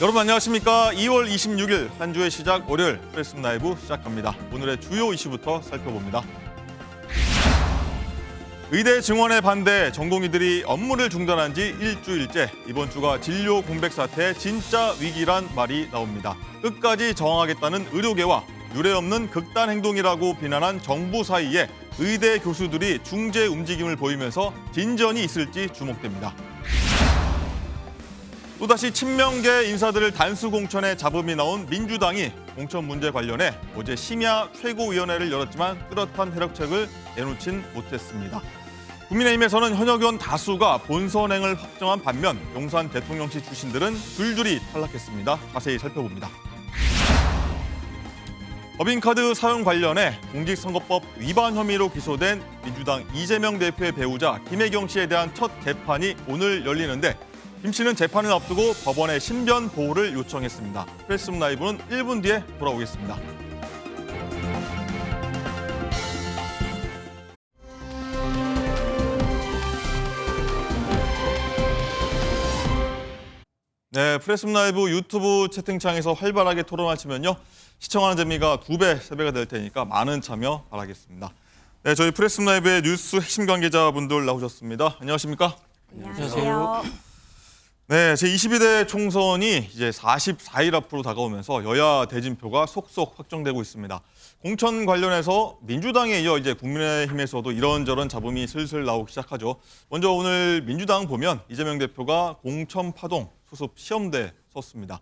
여러분 안녕하십니까? 2월 26일 한 주의 시작 월요일 프레스 라이브 시작합니다. 오늘의 주요 이슈부터 살펴봅니다. 의대 증원에 반대 전공의들이 업무를 중단한 지 일주일째. 이번 주가 진료 공백 사태의 진짜 위기란 말이 나옵니다. 끝까지 저항하겠다는 의료계와 유례없는 극단 행동이라고 비난한 정부 사이에 의대 교수들이 중재 움직임을 보이면서 진전이 있을지 주목됩니다. 또다시 친명계 인사들을 단수 공천에 잡음이 나온 민주당이 공천 문제 관련해 어제 심야 최고위원회를 열었지만 뚜렷한 해력책을 내놓진 못했습니다. 국민의힘에서는 현역 의원 다수가 본선행을 확정한 반면 용산 대통령실 출신들은 줄줄이 탈락했습니다. 자세히 살펴봅니다. 법인카드 사용 관련해 공직선거법 위반 혐의로 기소된 민주당 이재명 대표의 배우자 김혜경 씨에 대한 첫 재판이 오늘 열리는데 김 씨는 재판을 앞두고 법원에 신변 보호를 요청했습니다. 프레스 라이브는 1분 뒤에 돌아오겠습니다. 네, 프레스 라이브 유튜브 채팅창에서 활발하게 토론하시면요. 시청하는 재미가 2배, 3배가 될 테니까 많은 참여 바라겠습니다. 네, 저희 프레스 라이브의 뉴스 핵심 관계자분들 나오셨습니다. 안녕하십니까? 안녕하세요. 네, 제22대 총선이 이제 44일 앞으로 다가오면서 여야 대진표가 속속 확정되고 있습니다. 공천 관련해서 민주당에 이어 이제 국민의힘에서도 이런저런 잡음이 슬슬 나오기 시작하죠. 먼저 오늘 민주당 보면 이재명 대표가 공천 파동 수습 시험대에 섰습니다.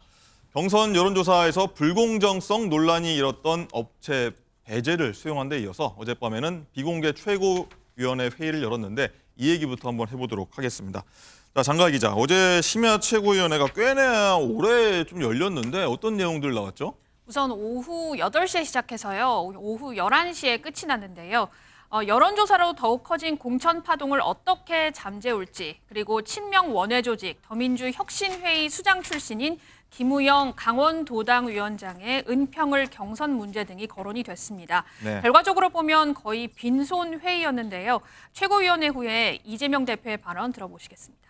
경선 여론조사에서 불공정성 논란이 일었던 업체 배제를 수용한 데 이어서 어젯밤에는 비공개 최고위원회 회의를 열었는데 이 얘기부터 한번 해보도록 하겠습니다. 자, 장가 기자, 어제 심야 최고위원회가 꽤나 오래 좀 열렸는데 어떤 내용들 나왔죠? 우선 오후 8시에 시작해서요. 오후 11시에 끝이 났는데요. 여론조사로 더욱 커진 공천 파동을 어떻게 잠재울지, 그리고 친명 원외 조직 더민주 혁신회의 수장 출신인 김우영 강원도당 위원장의 은평을 경선 문제 등이 거론이 됐습니다. 네. 결과적으로 보면 거의 빈손 회의였는데요. 최고위원회 후에 이재명 대표의 발언 들어보시겠습니다.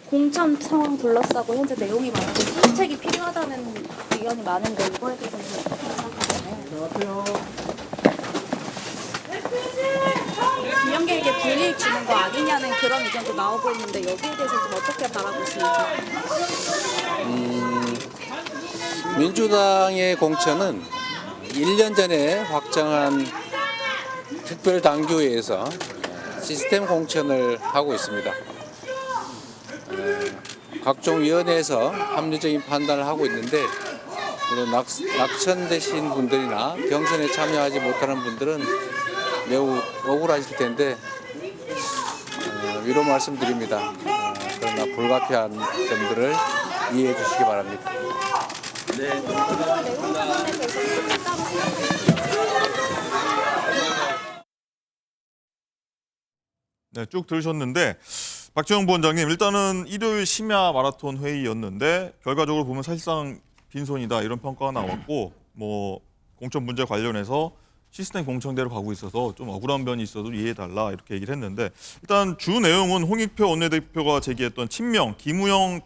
공천 상황 둘러싸고 현재 내용이 많은데 수습책이 필요하다는 의견이 많은데 이거에 대해서는 어떻게 생각하세요? 김영계에게 불이익 주는 거 아니냐는 그런 의견도 나오고 있는데 여기에 대해서 좀 어떻게 바라보시는지. 민주당의 공천은 1년 전에 확정한 특별당규회에서 시스템 공천을 하고 있습니다. 각종 위원회에서 합리적인 판단을 하고 있는데 물론 낙천되신 분들이나 경선에 참여하지 못하는 분들은 매우 억울하실 텐데 위로 말씀드립니다. 그러나 불가피한 점들을 이해해 주시기 바랍니다. 네, 쭉 들으셨는데 박지영 부원장님, 일단은 일요일 심야 마라톤 회의였는데 결과적으로 보면 사실상 빈손이다 이런 평가가 나왔고 뭐 공천 문제 관련해서 시스템 공천대로 가고 있어서 좀 억울한 면이 있어도 이해해달라 이렇게 얘기를 했는데 일단 주 내용은 홍익표 원내대표가 제기했던 친명 김우영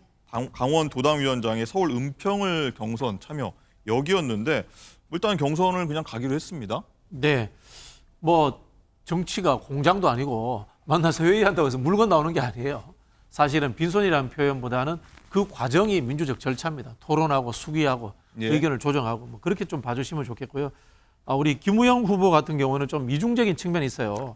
강원도당위원장의 서울 은평을 경선 참여 여기였는데 일단 경선을 그냥 가기로 했습니다. 네, 뭐 정치가 공장도 아니고 만나서 회의한다고 해서 물건 나오는 게 아니에요. 사실은 빈손이라는 표현보다는 그 과정이 민주적 절차입니다. 토론하고 수기하고 의견을 조정하고 뭐 그렇게 좀 봐주시면 좋겠고요. 우리 김우영 후보 같은 경우는 좀 이중적인 측면이 있어요.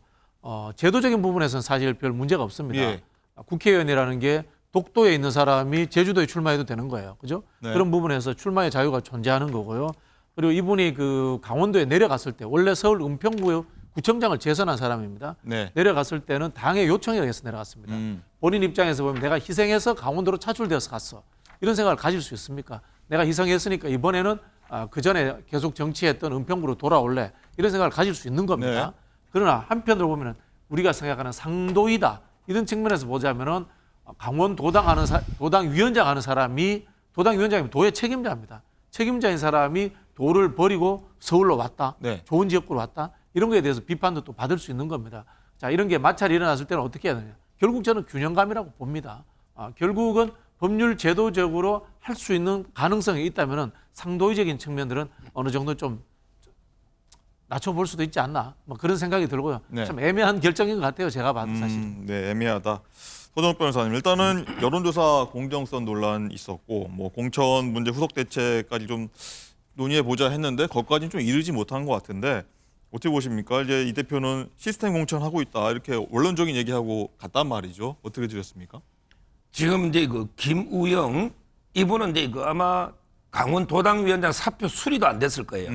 제도적인 부분에서는 사실 별 문제가 없습니다. 예. 국회의원이라는 게 독도에 있는 사람이 제주도에 출마해도 되는 거예요. 그죠? 네. 그런 부분에서 출마의 자유가 존재하는 거고요. 그리고 이분이 그 강원도에 내려갔을 때 원래 서울 은평구 구청장을 재선한 사람입니다. 네. 내려갔을 때는 당의 요청에 의해서 내려갔습니다. 본인 입장에서 보면 내가 희생해서 강원도로 차출되어서 갔어. 이런 생각을 가질 수 있습니까? 내가 희생했으니까 이번에는 그 전에 계속 정치했던 은평구로 돌아올래. 이런 생각을 가질 수 있는 겁니다. 네. 그러나 한편으로 보면 우리가 생각하는 상도이다. 이런 측면에서 보자면은 강원도당 도당 위원장 하는 사람이 도당 위원장이면 도의 책임자입니다. 책임자인 사람이 도를 버리고 서울로 왔다. 네. 좋은 지역구로 왔다. 이런 거에 대해서 비판도 또 받을 수 있는 겁니다. 자, 이런 게 마찰이 일어났을 때는 어떻게 해야 되냐. 결국 저는 균형감이라고 봅니다. 결국은 법률 제도적으로 할 수 있는 가능성이 있다면 상도의적인 측면들은 어느 정도 좀 낮춰볼 수도 있지 않나 뭐 그런 생각이 들고요. 네. 참 애매한 결정인 것 같아요. 제가 봐도 사실. 네, 애매하다. 서정욱 변호사님, 일단은 여론조사 공정성 논란 있었고, 뭐 공천 문제 후속 대책까지 좀 논의해 보자 했는데 거기까지는 좀 이르지 못한 것 같은데 어떻게 보십니까? 이제 이 대표는 시스템 공천하고 있다 이렇게 원론적인 얘기하고 갔단 말이죠. 어떻게 들으셨습니까? 지금 이제 그 김우영 이분은 이제 그 아마 강원도당위원장 사표 수리도 안 됐을 거예요.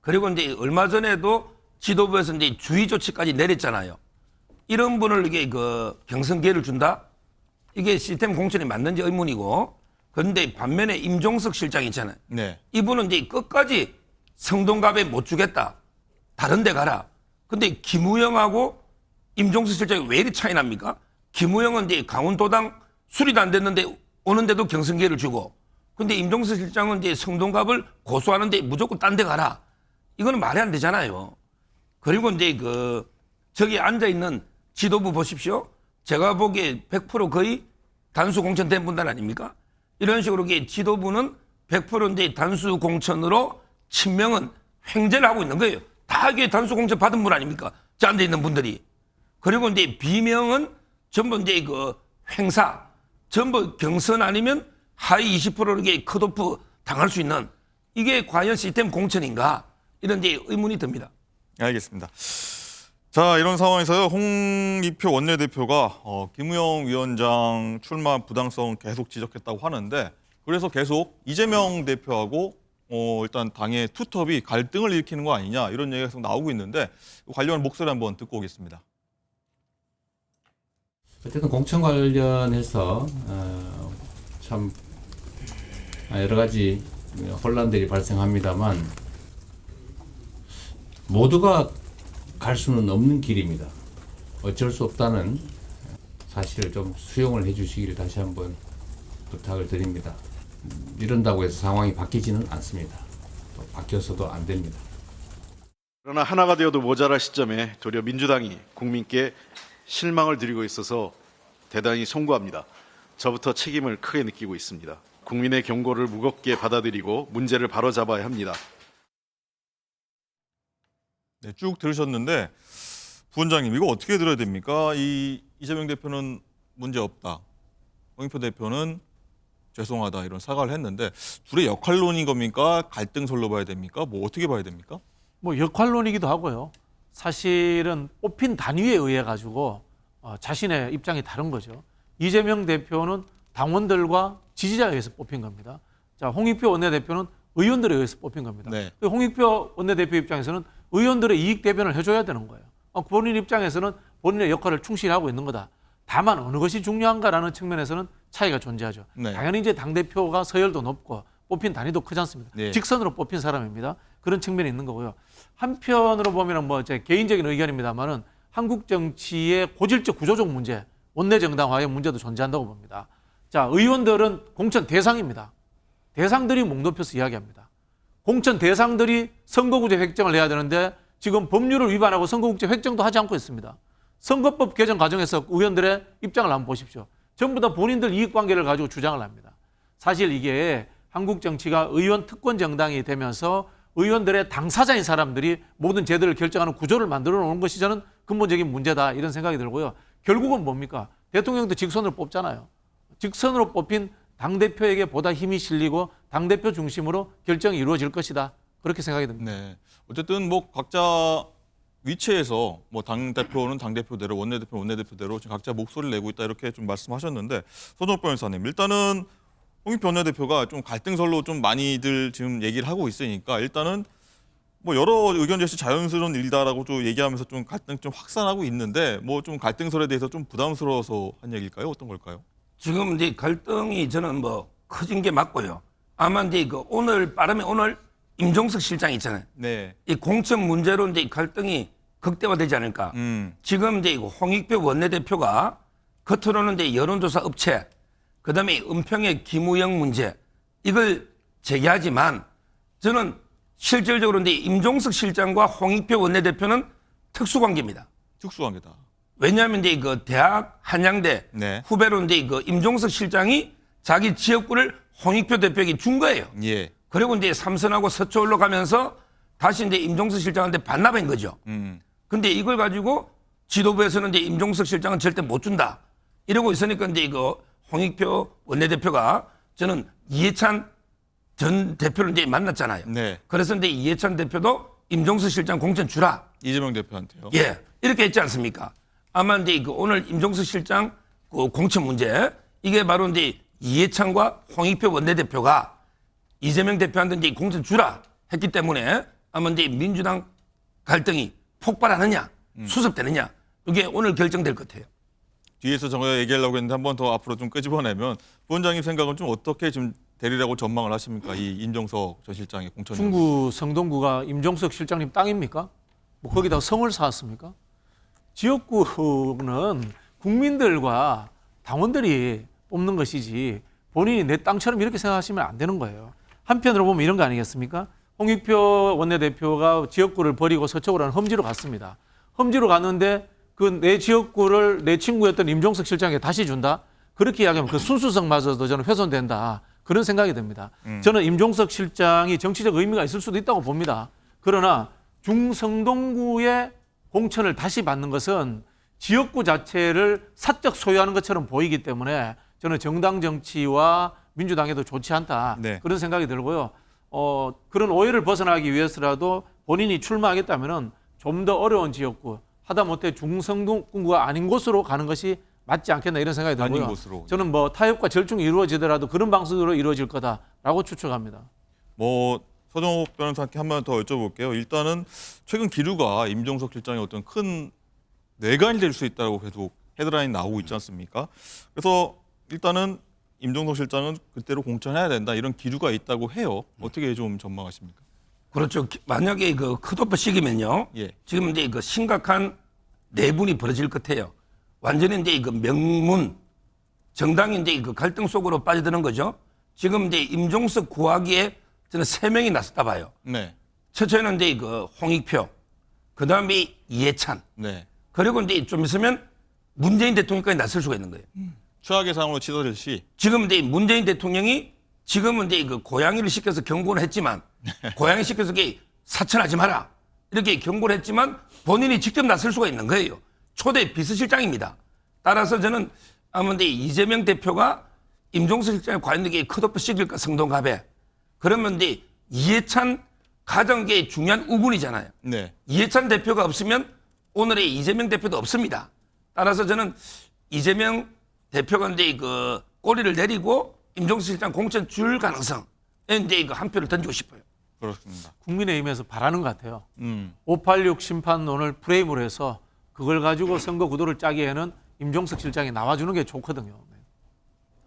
그리고 이제 얼마 전에도 지도부에서 이제 주의 조치까지 내렸잖아요. 이런 분을 이게 그 경선 기회를 준다? 이게 시스템 공천이 맞는지 의문이고. 그런데 반면에 임종석 실장 있잖아요. 네. 이분은 이제 끝까지 성동갑에 못 주겠다. 다른 데 가라. 근데 김우영하고 임종석 실장이 왜 이리 차이 납니까? 김우영은 이제 강원도당 수리도 안 됐는데 오는데도 경선 기회를 주고. 근데 임종석 실장은 이제 성동갑을 고소하는데 무조건 딴 데 가라. 이거는 말이 안 되잖아요. 그리고 이제 그 저기 앉아 있는 지도부 보십시오. 제가 보기에 100% 거의 단수 공천된 분들 아닙니까? 이런 식으로 이게 지도부는 100% 이제 단수 공천으로 친명은 횡재를 하고 있는 거예요. 다 이게 단수 공천 받은 분 아닙니까? 저 앉아 있는 분들이. 그리고 이제 비명은 전부 이제 그 횡사, 전부 경선 아니면 하위 20% 이게 컷오프 당할 수 있는 이게 과연 시스템 공천인가? 이런 이제 의문이 듭니다. 알겠습니다. 자, 이런 상황에서요. 홍익표 원내대표가 김우영 위원장 출마 부당성 계속 지적했다고 하는데 그래서 계속 이재명 대표하고 일단 당의 투톱이 갈등을 일으키는 거 아니냐 이런 얘기가 계속 나오고 있는데 관련 목소리 한번 듣고 오겠습니다. 어쨌든 공천 관련해서 참 여러 가지 혼란들이 발생합니다만 모두가 갈 수는 없는 길입니다. 어쩔 수 없다는 사실을 좀 수용을 해주시기를 다시 한번 부탁을 드립니다. 이런다고 해서 상황이 바뀌지는 않습니다. 또 바뀌어서도 안 됩니다. 그러나 하나가 되어도 모자랄 시점에 도리어 민주당이 국민께 실망을 드리고 있어서 대단히 송구합니다. 저부터 책임을 크게 느끼고 있습니다. 국민의 경고를 무겁게 받아들이고 문제를 바로잡아야 합니다. 네, 쭉 들으셨는데 부원장님 이거 어떻게 들어야 됩니까? 이재명 대표는 문제 없다. 홍익표 대표는 죄송하다 이런 사과를 했는데 둘의 역할론인 겁니까? 갈등설로 봐야 됩니까? 뭐 어떻게 봐야 됩니까? 뭐 역할론이기도 하고요. 사실은 뽑힌 단위에 의해 가지고 자신의 입장이 다른 거죠. 이재명 대표는 당원들과 지지자에 의해서 뽑힌 겁니다. 자, 홍익표 원내대표는 의원들에 의해서 뽑힌 겁니다. 네. 홍익표 원내대표 입장에서는 의원들의 이익 대변을 해줘야 되는 거예요. 본인 입장에서는 본인의 역할을 충실히 하고 있는 거다. 다만 어느 것이 중요한가라는 측면에서는 차이가 존재하죠. 네. 당연히 이제 당대표가 서열도 높고 뽑힌 단위도 크지 않습니다. 네. 직선으로 뽑힌 사람입니다. 그런 측면이 있는 거고요. 한편으로 보면 뭐 제 개인적인 의견입니다만은 한국 정치의 고질적 구조적 문제, 원내 정당화의 문제도 존재한다고 봅니다. 자, 의원들은 공천 대상입니다. 대상들이 목 높여서 이야기합니다. 공천 대상들이 선거구제 획정을 해야 되는데 지금 법률을 위반하고 선거구제 획정도 하지 않고 있습니다. 선거법 개정 과정에서 의원들의 입장을 한번 보십시오. 전부 다 본인들 이익관계를 가지고 주장을 합니다. 사실 이게 한국 정치가 의원 특권 정당이 되면서 의원들의 당사자인 사람들이 모든 제도를 결정하는 구조를 만들어 놓은 것이 저는 근본적인 문제다 이런 생각이 들고요. 결국은 뭡니까? 대통령도 직선으로 뽑잖아요. 직선으로 뽑힌 당대표에게 보다 힘이 실리고 당대표 중심으로 결정이 이루어질 것이다. 그렇게 생각이 듭니다. 네. 어쨌든 뭐 각자 위치에서 뭐 당대표는 당대표대로 원내대표는 원내대표대로 지금 각자 목소리를 내고 있다 이렇게 좀 말씀하셨는데 서정욱 변호사님 일단은 홍익표 원내대표가 좀 갈등설로 좀 많이들 지금 얘기를 하고 있으니까 일단은 뭐 여러 의견 제시 자연스러운 일이다라고 좀 얘기하면서 좀 갈등 좀 확산하고 있는데 뭐 좀 갈등설에 대해서 좀 부담스러워서 한 얘기일까요? 어떤 걸까요? 지금 이제 갈등이 저는 뭐 커진 게 맞고요. 아마 이제 그 오늘 빠르면 오늘 임종석 실장 있잖아요. 네. 이 공천 문제로 이제 갈등이 극대화되지 않을까. 지금 이제 홍익표 원내대표가 겉으로는 이제 여론조사 업체, 그다음에 은평의 김우영 문제 이걸 제기하지만 저는 실질적으로 이제 임종석 실장과 홍익표 원내대표는 특수관계입니다. 특수관계다. 왜냐하면 이제 그 대학 한양대 네. 후배로 이제 그 임종석 실장이 자기 지역구를 홍익표 대표에게 준 거예요. 예. 그리고 이제 삼선하고 서초로 가면서 다시 이제 임종석 실장한테 반납한 거죠. 근데 이걸 가지고 지도부에서는 이제 임종석 실장은 절대 못 준다. 이러고 있으니까 이제 이거 홍익표 원내대표가 저는 이해찬 전 대표를 이제 만났잖아요. 네. 그래서 이제 이해찬 대표도 임종석 실장 공천 주라. 이재명 대표한테요. 예. 이렇게 했지 않습니까? 아마 이제 그 오늘 임종석 실장 그 공천 문제 이게 바로 이제 이해찬과 홍익표 원내대표가 이재명 대표한테 이제 공천 주라 했기 때문에 아마 이제 민주당 갈등이 폭발하느냐 수습되느냐 이게 오늘 결정될 것 같아요. 뒤에서 제가 얘기하려고 했는데 한 번 더 앞으로 좀 끄집어내면 부원장님 생각은 좀 어떻게 지금 되리라고 전망을 하십니까? 이 인정석 전 실장의 공천. 중구 성동구가 임종석 실장님 땅입니까? 뭐 거기다 성을 쌓았습니까? 지역구는 국민들과 당원들이 뽑는 것이지 본인이 내 땅처럼 이렇게 생각하시면 안 되는 거예요. 한편으로 보면 이런 거 아니겠습니까? 홍익표 원내대표가 지역구를 버리고 서쪽으로 하는 험지로 갔습니다. 험지로 갔는데 그 내 지역구를 내 친구였던 임종석 실장에게 다시 준다? 그렇게 이야기하면 그 순수성마저도 저는 훼손된다. 그런 생각이 듭니다. 저는 임종석 실장이 정치적 의미가 있을 수도 있다고 봅니다. 그러나 중성동구의 공천을 다시 받는 것은 지역구 자체를 사적 소유하는 것처럼 보이기 때문에 저는 정당 정치와 민주당에도 좋지 않다. 네. 그런 생각이 들고요. 그런 오해를 벗어나기 위해서라도 본인이 출마하겠다면 좀 더 어려운 지역구, 하다못해 중성동구가 아닌 곳으로 가는 것이 맞지 않겠나 이런 생각이 들고요. 아닌 곳으로. 저는 뭐 타협과 절충이 이루어지더라도 그런 방식으로 이루어질 거다라고 추측합니다. 뭐 서정욱 변호사께 한 번 더 여쭤볼게요. 일단은 최근 기류가 임종석 실장의 어떤 큰 뇌관이 될 수 있다고 계속 헤드라인 나오고 있지 않습니까? 그래서 일단은 임종석 실장은 그때로 공천해야 된다 이런 기류가 있다고 해요. 어떻게 좀 전망하십니까? 그렇죠. 만약에 그 컷오프 시기면요. 예. 지금 이제 그 심각한 내분이 벌어질 것 같아요. 완전히 이제 그 명문 정당이 이제 그 갈등 속으로 빠져드는 거죠. 지금 이제 임종석 구하기에 저는 3명이 나섰다 봐요. 네. 첫째는 이제 그 홍익표, 그 다음에 이해찬, 네. 그리고 이제 좀 있으면 문재인 대통령까지 나설 수가 있는 거예요. 최악의 상황으로 치닫을 시. 지금 이제 문재인 대통령이 지금은 이제 그 고양이를 시켜서 경고를 했지만 고양이 시켜서 사천하지 마라 이렇게 경고를 했지만 본인이 직접 나설 수가 있는 거예요. 초대 비서실장입니다. 따라서 저는 아마 이제 이재명 대표가 임종석 실장의 과연 이게 컷오프 시킬까 성동갑에 그러면 이제 이해찬 가장 중요한 우군이잖아요. 네. 이해찬 대표가 없으면 오늘의 이재명 대표도 없습니다. 따라서 저는 이재명 대표가 이제 그 꼬리를 내리고 임종석 실장 공천 줄 가능성에 이제 그 한 표를 던지고 싶어요. 그렇습니다. 국민의힘에서 바라는 것 같아요. 586 586 심판론을 프레임으로 해서 그걸 가지고 선거 구도를 짜기에는 임종석 실장이 나와주는 게 좋거든요.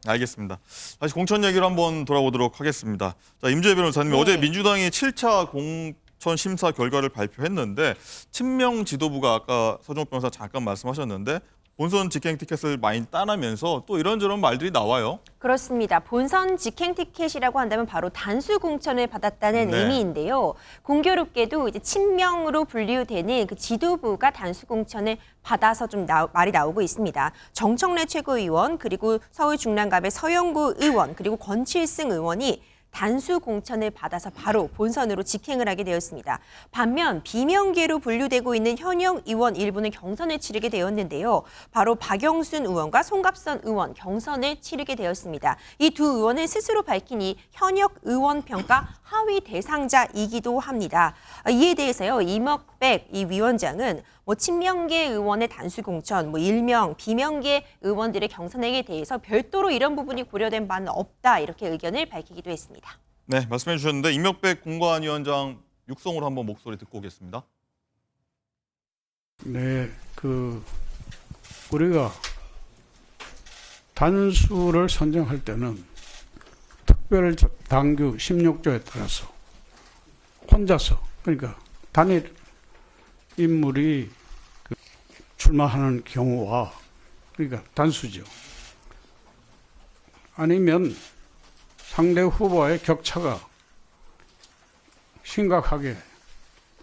알겠습니다. 다시 공천 얘기로 한번 돌아오도록 하겠습니다. 자, 임재 변호사님, 네. 어제 민주당이 7차 공천 심사 결과를 발표했는데 친명 지도부가 아까 서정욱 변호사 잠깐 말씀하셨는데 본선 직행 티켓을 많이 따내면서 또 이런저런 말들이 나와요. 그렇습니다. 본선 직행 티켓이라고 한다면 바로 단수 공천을 받았다는 네. 의미인데요. 공교롭게도 이제 친명으로 분류되는 그 지도부가 단수 공천을 받아서 좀 말이 나오고 있습니다. 정청래 최고위원 그리고 서울 중랑갑의 서영구 의원 그리고 권칠승 의원이 단수 공천을 받아서 바로 본선으로 직행을 하게 되었습니다. 반면 비명계로 분류되고 있는 현역 의원 일부는 경선을 치르게 되었는데요. 바로 박영순 의원과 송갑선 의원 경선을 치르게 되었습니다. 이 두 의원은 스스로 밝힌 이 현역 의원 평가 하위 대상자이기도 합니다. 이에 대해서요, 이명백 이 위원장은 친명계 의원의 단수 공천, 일명, 비명계 의원들의 경선에 대해서 별도로 이런 부분이 고려된 바는 없다 이렇게 의견을 밝히기도 했습니다. 네, 말씀해 주셨는데 임명백 공관위원장 육성으로 한번 목소리 듣고 오겠습니다. 네, 우리가 단수를 선정할 때는 특별 당규 16조에 따라서 혼자서 그러니까 단일 인물이 출마하는 경우와 그러니까 단수죠. 아니면 상대 후보와의 격차가 심각하게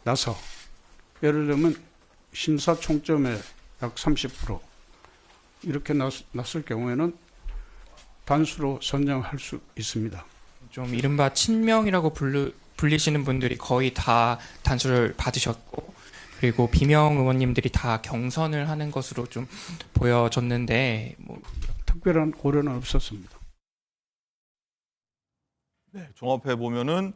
나서 예를 들면 심사총점에 약 30% 이렇게 났을 경우에는 단수로 선정할 수 있습니다. 좀 이른바 친명이라고 불리시는 분들이 거의 다 단수를 받으셨고, 그리고 비명 의원님들이 다 경선을 하는 것으로 좀 보여졌는데 특별한 고려는 없었습니다. 네, 종합해 보면은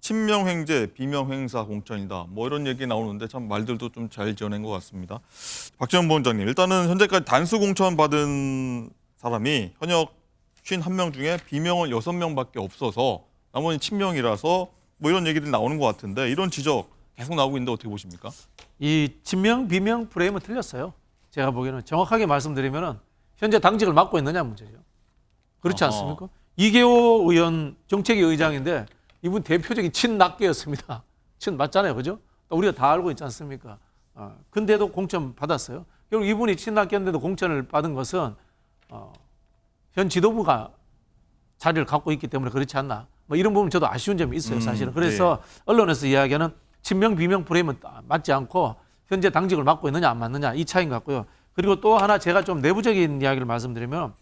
친명 횡재, 비명 행사 공천이다. 뭐 이런 얘기 나오는데 참 말들도 좀 잘 지어낸 것 같습니다. 박지원 부원장님, 일단은 현재까지 단수 공천 받은 사람이 현역 51명 중에 비명은 6명밖에 없어서 나머지 친명이라서 뭐 이런 얘기들이 나오는 것 같은데 이런 지적 계속 나오고 있는데 어떻게 보십니까? 이 친명, 비명 프레임은 틀렸어요. 제가 보기에는 정확하게 말씀드리면은 현재 당직을 맡고 있느냐 문제죠. 그렇지 아하. 않습니까? 이계호 의원 정책위 의장인데 이분 대표적인 친낙계였습니다. 친 맞잖아요, 그죠? 우리가 다 알고 있지 않습니까? 근데도 공천 받았어요. 결국 이분이 친낙계인데도 공천을 받은 것은 현 지도부가 자리를 갖고 있기 때문에 그렇지 않나. 뭐 이런 부분 저도 아쉬운 점이 있어요, 사실은. 그래서 언론에서 이야기하는 친명, 비명 프레임은 맞지 않고 현재 당직을 맡고 있느냐 안 맡느냐 이 차이인 것 같고요. 그리고 또 하나 제가 좀 내부적인 이야기를 말씀드리면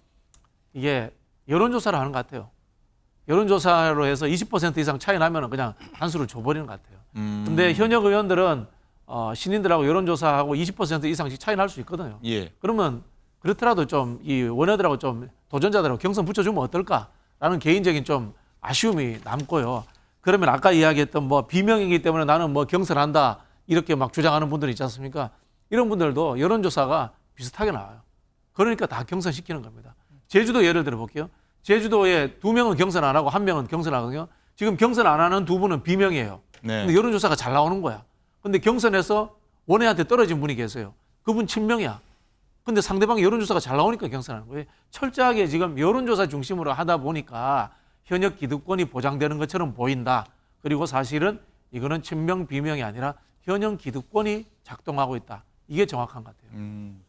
이게 여론조사를 하는 것 같아요. 여론조사로 해서 20% 이상 차이 나면 그냥 단수를 줘버리는 것 같아요. 근데 현역 의원들은 신인들하고 여론조사하고 20% 이상씩 차이 날 수 있거든요. 예. 그러면 그렇더라도 좀 이 원외들하고 좀 도전자들하고 경선 붙여주면 어떨까라는 개인적인 좀 아쉬움이 남고요. 그러면 아까 이야기했던 뭐 비명이기 때문에 나는 뭐 경선한다 이렇게 막 주장하는 분들 있지 않습니까? 이런 분들도 여론조사가 비슷하게 나와요. 그러니까 다 경선시키는 겁니다. 제주도 예를 들어 볼게요. 제주도에 2명은 경선 안 하고 1명은 경선하거든요. 지금 경선 안 하는 2분은 비명이에요. 네. 근데 여론조사가 잘 나오는 거야. 근데 경선에서 원외한테 떨어진 분이 계세요. 그분 친명이야. 근데 상대방이 여론조사가 잘 나오니까 경선하는 거예요. 철저하게 지금 여론조사 중심으로 하다 보니까 현역 기득권이 보장되는 것처럼 보인다. 그리고 사실은 이거는 친명, 비명이 아니라 현역 기득권이 작동하고 있다. 이게 정확한 것 같아요.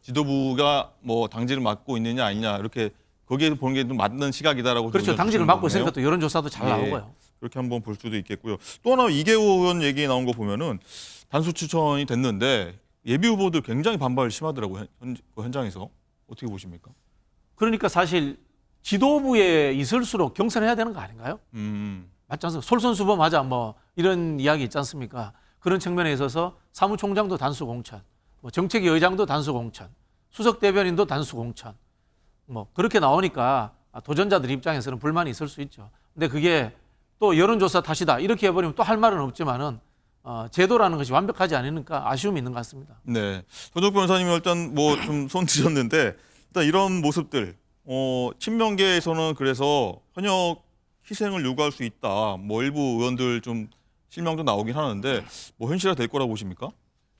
지도부가 뭐 당직을 맡고 있느냐 아니냐 이렇게 거기에서 보는 게 좀 맞는 시각이다라고. 그렇죠. 당직을 맡고 있으니까 또 여론조사도 잘 나오고요. 그렇게 한번 볼 수도 있겠고요. 또 하나 이계호 의원 얘기 나온 거 보면은 단수 추천이 됐는데 예비 후보들 굉장히 반발 심하더라고요. 현장에서. 어떻게 보십니까? 그러니까 사실 지도부에 있을수록 경선해야 되는 거 아닌가요? 맞지 않습니까? 솔선수범하자 뭐 이런 이야기 있지 않습니까? 그런 측면에 있어서 사무총장도 단수 공천, 뭐 정책위 의장도 단수 공천, 수석 대변인도 단수 공천. 뭐 그렇게 나오니까 도전자들 입장에서는 불만이 있을 수 있죠. 근데 그게 또 여론조사 탓이다 이렇게 해버리면 또 할 말은 없지만은 제도라는 것이 완벽하지 않으니까 아쉬움이 있는 것 같습니다. 네, 조정 변호사님이 일단 뭐 좀 손 드셨는데 일단 이런 모습들 친명계에서는 그래서 현역 희생을 요구할 수 있다. 뭐 일부 의원들 좀 실명도 나오긴 하는데 뭐 현실화 될 거라고 보십니까?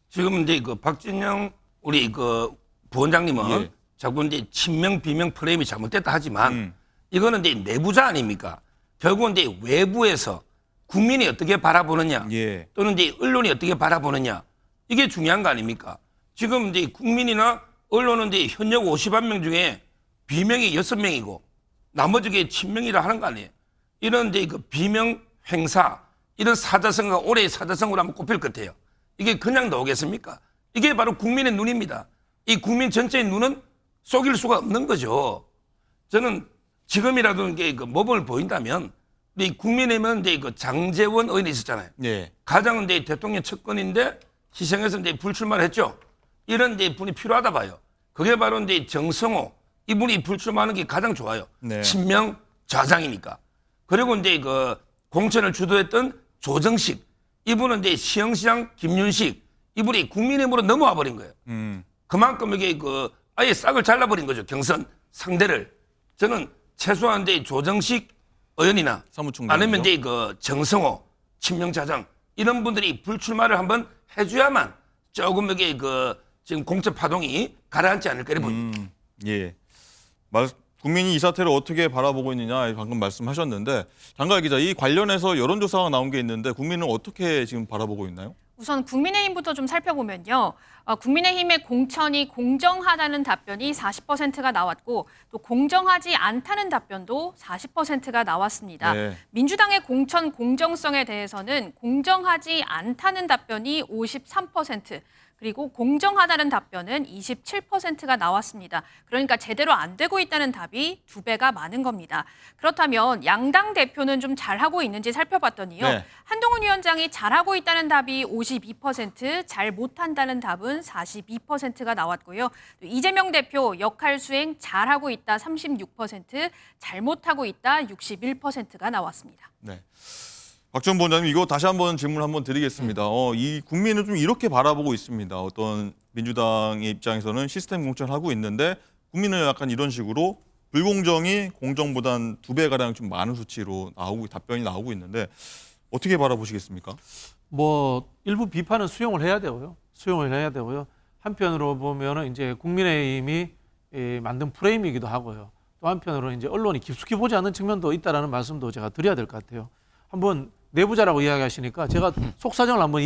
지금 이제 그 박진영 우리 그 부원장님은 예. 자꾸 이제 친명 비명 프레임이 잘못됐다 하지만 이거는 이제 내부자 아닙니까? 결국은 이제 외부에서 국민이 어떻게 바라보느냐 예. 또는 이제 언론이 어떻게 바라보느냐 이게 중요한 거 아닙니까? 지금 이제 국민이나 언론은 이제 현역 51명 중에 비명이 6명이고 나머지게 친명이라 하는 거 아니에요? 이런 이제 그 비명 행사 이런 사자성어가 올해의 사자성어로 한번 꼽힐 것 같아요. 이게 그냥 나오겠습니까? 이게 바로 국민의 눈입니다. 이 국민 전체의 눈은 속일 수가 없는 거죠. 저는 지금이라도 이게 그 모범을 보인다면 우리 국민의힘은 이제 그 장제원 의원이 있었잖아요. 예. 가장 이제 대통령 측근인데 희생해서 이제 불출마를 했죠. 이런 이제 분이 필요하다 봐요. 그게 바로 이제 정성호 이분이 불출마하는 게 가장 좋아요. 네. 친명 좌장이니까. 그리고 이제 그 공천을 주도했던 조정식 이분은 이제 시흥시장 김윤식 이분이 국민의힘으로 넘어와 버린 거예요. 그만큼 이게 그 아예 싹을 잘라버린 거죠. 경선 상대를. 저는 최소한 이제 조정식 의원이나 사무총장 아니면 이제 그 정성호 친명자장 이런 분들이 불출마를 한번 해줘야만 조금 이게 그 지금 공천 파동이 가라앉지 않을까 이렇게 보입니다. 예. 국민이 이 사태를 어떻게 바라보고 있느냐 방금 말씀하셨는데 장가희 기자 이 관련해서 여론조사가 나온 게 있는데 국민은 어떻게 지금 바라보고 있나요? 우선 국민의힘부터 좀 살펴보면요. 국민의힘의 공천이 공정하다는 답변이 40%가 나왔고 또 공정하지 않다는 답변도 40%가 나왔습니다. 네. 민주당의 공천 공정성에 대해서는 공정하지 않다는 답변이 53%, 그리고 공정하다는 답변은 27%가 나왔습니다. 그러니까 제대로 안 되고 있다는 답이 2배가 많은 겁니다. 그렇다면 양당 대표는 좀 잘하고 있는지 살펴봤더니요. 네. 한동훈 위원장이 잘하고 있다는 답이 52%, 잘 못한다는 답은 42%가 나왔고요. 또 이재명 대표 역할 수행 잘하고 있다 36%, 잘못하고 있다 61%가 나왔습니다. 네. 박지원 본장님, 이거 다시 한번 질문 한번 드리겠습니다. 이 국민은 좀 이렇게 바라보고 있습니다. 어떤 민주당의 입장에서는 시스템 공천을 하고 있는데 국민은 약간 이런 식으로 불공정이 공정보단 2배가량 좀 많은 수치로 답변이 나오고 있는데 어떻게 바라보시겠습니까? 뭐 일부 비판은 수용을 해야 되고요. 수용을 해야 되고요. 한편으로 보면은 이제 국민의힘이 만든 프레임이기도 하고요. 또 한편으로 이제 언론이 깊숙이 보지 않는 측면도 있다라는 말씀도 제가 드려야 될 것 같아요. 한번 내부자라고 이야기하시니까 제가 속사정을 한번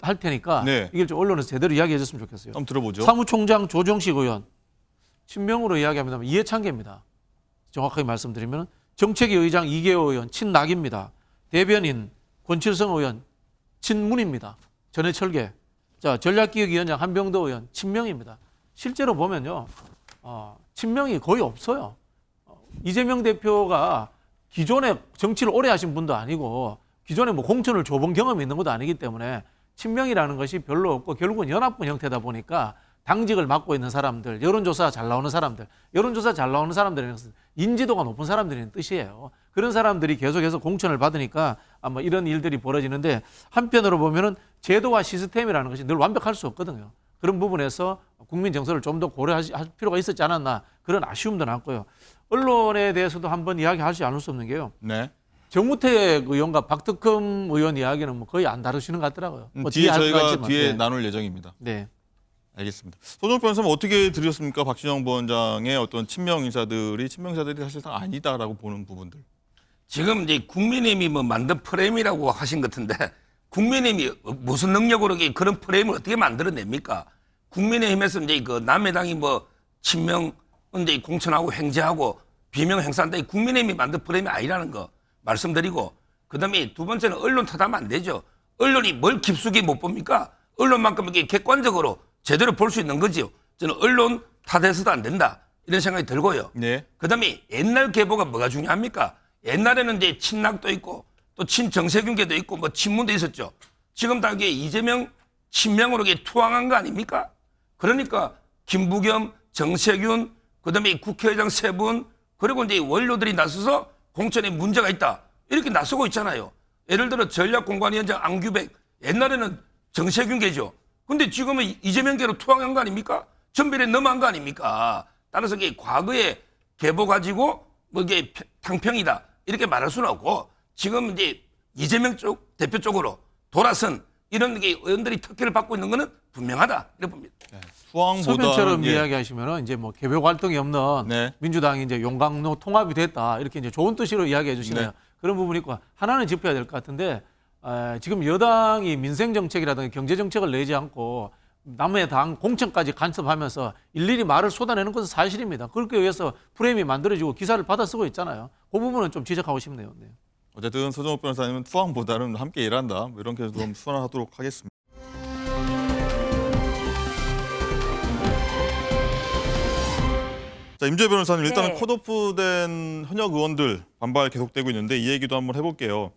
할 테니까 네. 이걸 좀 언론에서 제대로 이야기해 줬으면 좋겠어요. 한번 들어보죠. 사무총장 조정식 의원, 친명으로 이야기합니다만 이해찬계입니다. 정확하게 말씀드리면 정책위 의장 이계호 의원, 친낙입니다. 대변인 권칠성 의원, 친문입니다. 전해철계. 자, 전략기획위원장 한병도 의원, 친명입니다. 실제로 보면요, 친명이 거의 없어요. 이재명 대표가 기존에 정치를 오래 하신 분도 아니고 기존에 뭐 공천을 줘본 경험이 있는 것도 아니기 때문에 친명이라는 것이 별로 없고 결국은 연합군 형태다 보니까 당직을 맡고 있는 사람들, 여론조사 잘 나오는 사람들, 여론조사 잘 나오는 사람들은 인지도가 높은 사람들이라는 뜻이에요. 그런 사람들이 계속해서 공천을 받으니까 아마 이런 일들이 벌어지는데 한편으로 보면은 제도와 시스템이라는 것이 늘 완벽할 수 없거든요. 그런 부분에서 국민 정서를 좀 더 고려할 필요가 있었지 않았나 그런 아쉬움도 남고요. 언론에 대해서도 한번 이야기하지 않을 수 없는 게요. 네. 정우택 의원과 박특흠 의원 이야기는 뭐 거의 안 다루시는 것 같더라고요. 뭐 뒤에 할 저희가 것 같지만. 뒤에 네. 나눌 예정입니다. 네. 알겠습니다. 손정욱 변호사님 어떻게 들으셨습니까? 박진영 부원장의 어떤 친명 인사들이 사실상 아니다라고 보는 부분들. 지금 이제 국민의힘이 뭐 만든 프레임이라고 하신 것 같은데 국민의힘이 무슨 능력으로 그런 프레임을 어떻게 만들어냅니까? 국민의힘에서 이제 그 남해당이 뭐 친명 이제 공천하고 횡재하고 비명 행사한다. 국민의힘이 만든 프레임이 아니라는 거 말씀드리고 그다음에 두 번째는 언론 탓하면 안 되죠. 언론이 뭘 깊숙이 못 봅니까? 언론만큼 이렇게 객관적으로 제대로 볼 수 있는 거지요. 저는 언론 탓해서도 안 된다 이런 생각이 들고요. 네. 그다음에 옛날 계보가 뭐가 중요합니까? 옛날에는 이제 친낙도 있고 또 친정세균계도 있고 뭐 친문도 있었죠. 지금 다 이게 이재명 친명으로 이게 투항한 거 아닙니까? 그러니까 김부겸, 정세균, 그다음에 국회의장 3분 그리고 이제 원료들이 나서서 공천에 문제가 있다 이렇게 나서고 있잖아요. 예를 들어 전략공관위원장 안규백 옛날에는 정세균계죠. 근데 지금은 이재명계로 투항한 거 아닙니까? 전멸에 넘어간 거 아닙니까? 따라서 이게 과거의 계보 가지고 뭐 이게 탕평이다 이렇게 말할 수는 없고 지금 이제 이재명 쪽 대표 쪽으로 돌아선 이런 게 의원들이 특혜를 받고 있는 거는 분명하다 이렇게 봅니다. 네. 투항보다 서변처럼 이야기하시면은 이제 뭐 개별 활동이 없는 네. 민주당이 이제 용광로 통합이 됐다 이렇게 이제 좋은 뜻으로 이야기해 주시네요. 네. 그런 부분이 있고 하나는 짚어야 될 것 같은데 지금 여당이 민생 정책이라든가 경제 정책을 내지 않고 남의 당 공천까지 간섭하면서 일일이 말을 쏟아내는 것은 사실입니다. 그렇게 위해서 프레임이 만들어지고 기사를 받아 쓰고 있잖아요. 그 부분은 좀 지적하고 싶네요. 네. 어쨌든 서정욱 변호사님은 투항보다는 함께 일한다. 뭐 이런 게좀 수원하도록 하겠습니다. 자, 임재 변호사님 일단은 네. 컷오프된 현역 의원들 반발 계속되고 있는데 이 얘기도 한번 해볼게요.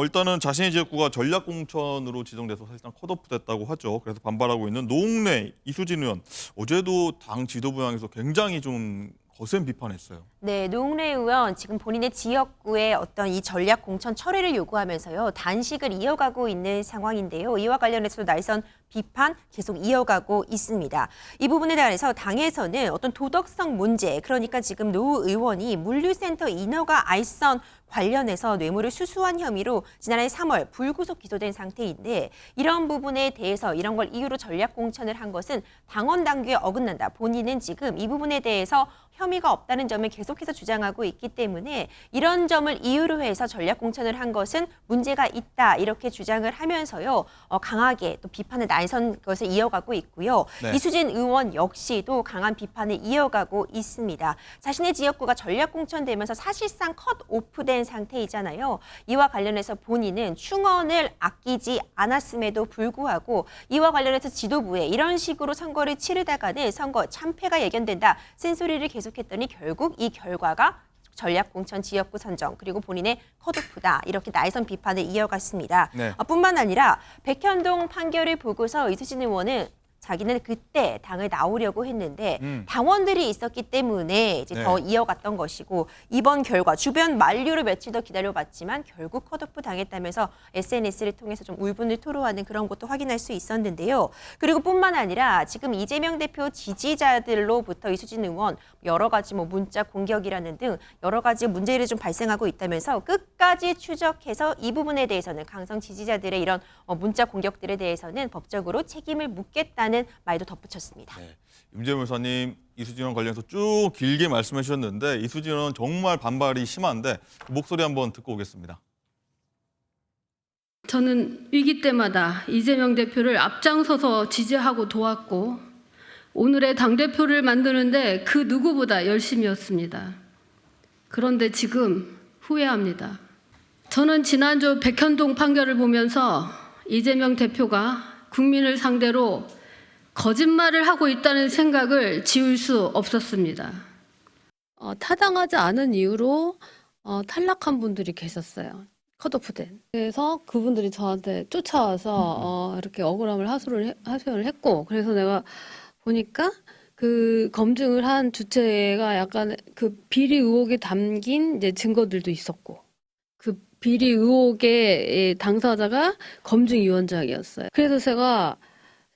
일단은 자신의 지역구가 전략공천으로 지정돼서 사실상 컷오프됐다고 하죠. 그래서 반발하고 있는 노웅래 이수진 의원 어제도 당 지도부 향해서 굉장히 좀 거센 비판했어요. 네, 노웅래 의원 지금 본인의 지역구의 어떤 이 전략 공천 철회를 요구하면서요 단식을 이어가고 있는 상황인데요. 이와 관련해서도 날선 비판 계속 이어가고 있습니다. 이 부분에 대해서 당에서는 어떤 도덕성 문제, 그러니까 지금 노 의원이 물류센터 인허가 알선 관련해서 뇌물을 수수한 혐의로 지난해 3월 불구속 기소된 상태인데 이런 부분에 대해서 이런 걸 이유로 전략 공천을 한 것은 당원 당규에 어긋난다. 본인은 지금 이 부분에 대해서 혐의가 없다는 점을 계속해서 주장하고 있기 때문에 이런 점을 이유로 해서 전략 공천을 한 것은 문제가 있다 이렇게 주장을 하면서요 강하게 또 비판을 나선 것을 이어가고 있고요. 네. 이수진 의원 역시도 강한 비판을 이어가고 있습니다. 자신의 지역구가 전략공천되면서 사실상 컷오프된 상태이잖아요. 이와 관련해서 본인은 충원을 아끼지 않았음에도 불구하고 이와 관련해서 지도부에 이런 식으로 선거를 치르다가는 선거 참패가 예견된다. 쓴소리를 계속했더니 결국 이 결과가 전략공천 지역구 선정 그리고 본인의 컷오프다 이렇게 나선 비판을 이어갔습니다. 네. 뿐만 아니라 백현동 판결을 보고서 이수진 의원은 자기는 그때 당을 나오려고 했는데 당원들이 있었기 때문에 이제 네. 더 이어갔던 것이고 이번 결과 주변 만류를 며칠 더 기다려봤지만 결국 컷오프 당했다면서 SNS를 통해서 좀 울분을 토로하는 그런 것도 확인할 수 있었는데요. 그리고 뿐만 아니라 지금 이재명 대표 지지자들로부터 이수진 의원 여러 가지 뭐 문자 공격이라는 등 여러 가지 문제를 좀 발생하고 있다면서 끝까지 추적해서 이 부분에 대해서는 강성 지지자들의 이런 문자 공격들에 대해서는 법적으로 책임을 묻겠다는 말도 덧붙였습니다. 네. 임재범 의사님 이수진 의원 관련해서 쭉 길게 말씀해 주셨는데 이수진 의원은 정말 반발이 심한데 그 목소리 한번 듣고 오겠습니다. 저는 위기 때마다 이재명 대표를 앞장서서 지지하고 도왔고 오늘의 당대표를 만드는데 그 누구보다 열심이었습니다. 그런데 지금 후회합니다. 저는 지난주 백현동 판결을 보면서 이재명 대표가 국민을 상대로 거짓말을 하고 있다는 생각을 지울 수 없었습니다. 타당하지 않은 이유로 탈락한 분들이 계셨어요. 컷오프된. 그래서 그분들이 저한테 쫓아와서 이렇게 억울함을 하소연을 했고 그래서 내가 보니까 그 검증을 한 주체가 약간 그 비리 의혹에 담긴 이제 증거들도 있었고 그 비리 의혹의 당사자가 검증위원장이었어요. 그래서 제가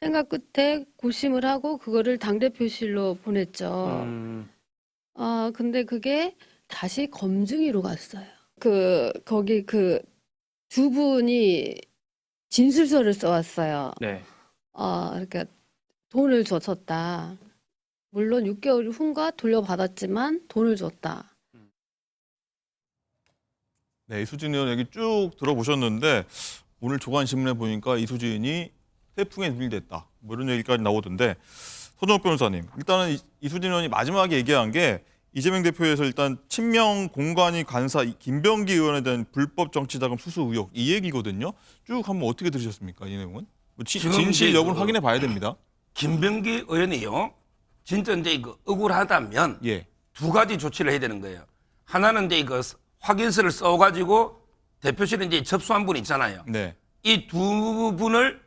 생각 끝에 고심을 하고 그거를 당대표실로 보냈죠. 근데 그게 다시 검증위로 갔어요. 거기 그 두 분이 진술서를 써왔어요. 네. 그러니까 돈을 줬었다. 물론 6개월 후인가 돌려받았지만 돈을 줬다. 네, 이수진 의원 얘기 쭉 들어보셨는데 오늘 조간신문에 보니까 이수진이 태풍에 밀렸다. 뭐 이런 얘기까지 나오던데 손정욱 변호사님, 일단은 이수진 의원이 마지막에 얘기한 게 이재명 대표에서 일단 친명 공관위 간사 김병기 의원에 대한 불법 정치자금 수수 의혹 이 얘기거든요. 쭉 한번 어떻게 들으셨습니까? 이 내용은? 뭐 진실 여부는 확인해 봐야 됩니다. 김병기 의원이요. 진짜 이제 억울하다면 예. 두 가지 조치를 해야 되는 거예요. 하나는 이제 확인서를 써가지고 대표실에 이제 접수한 분 있잖아요. 네. 이 두 분을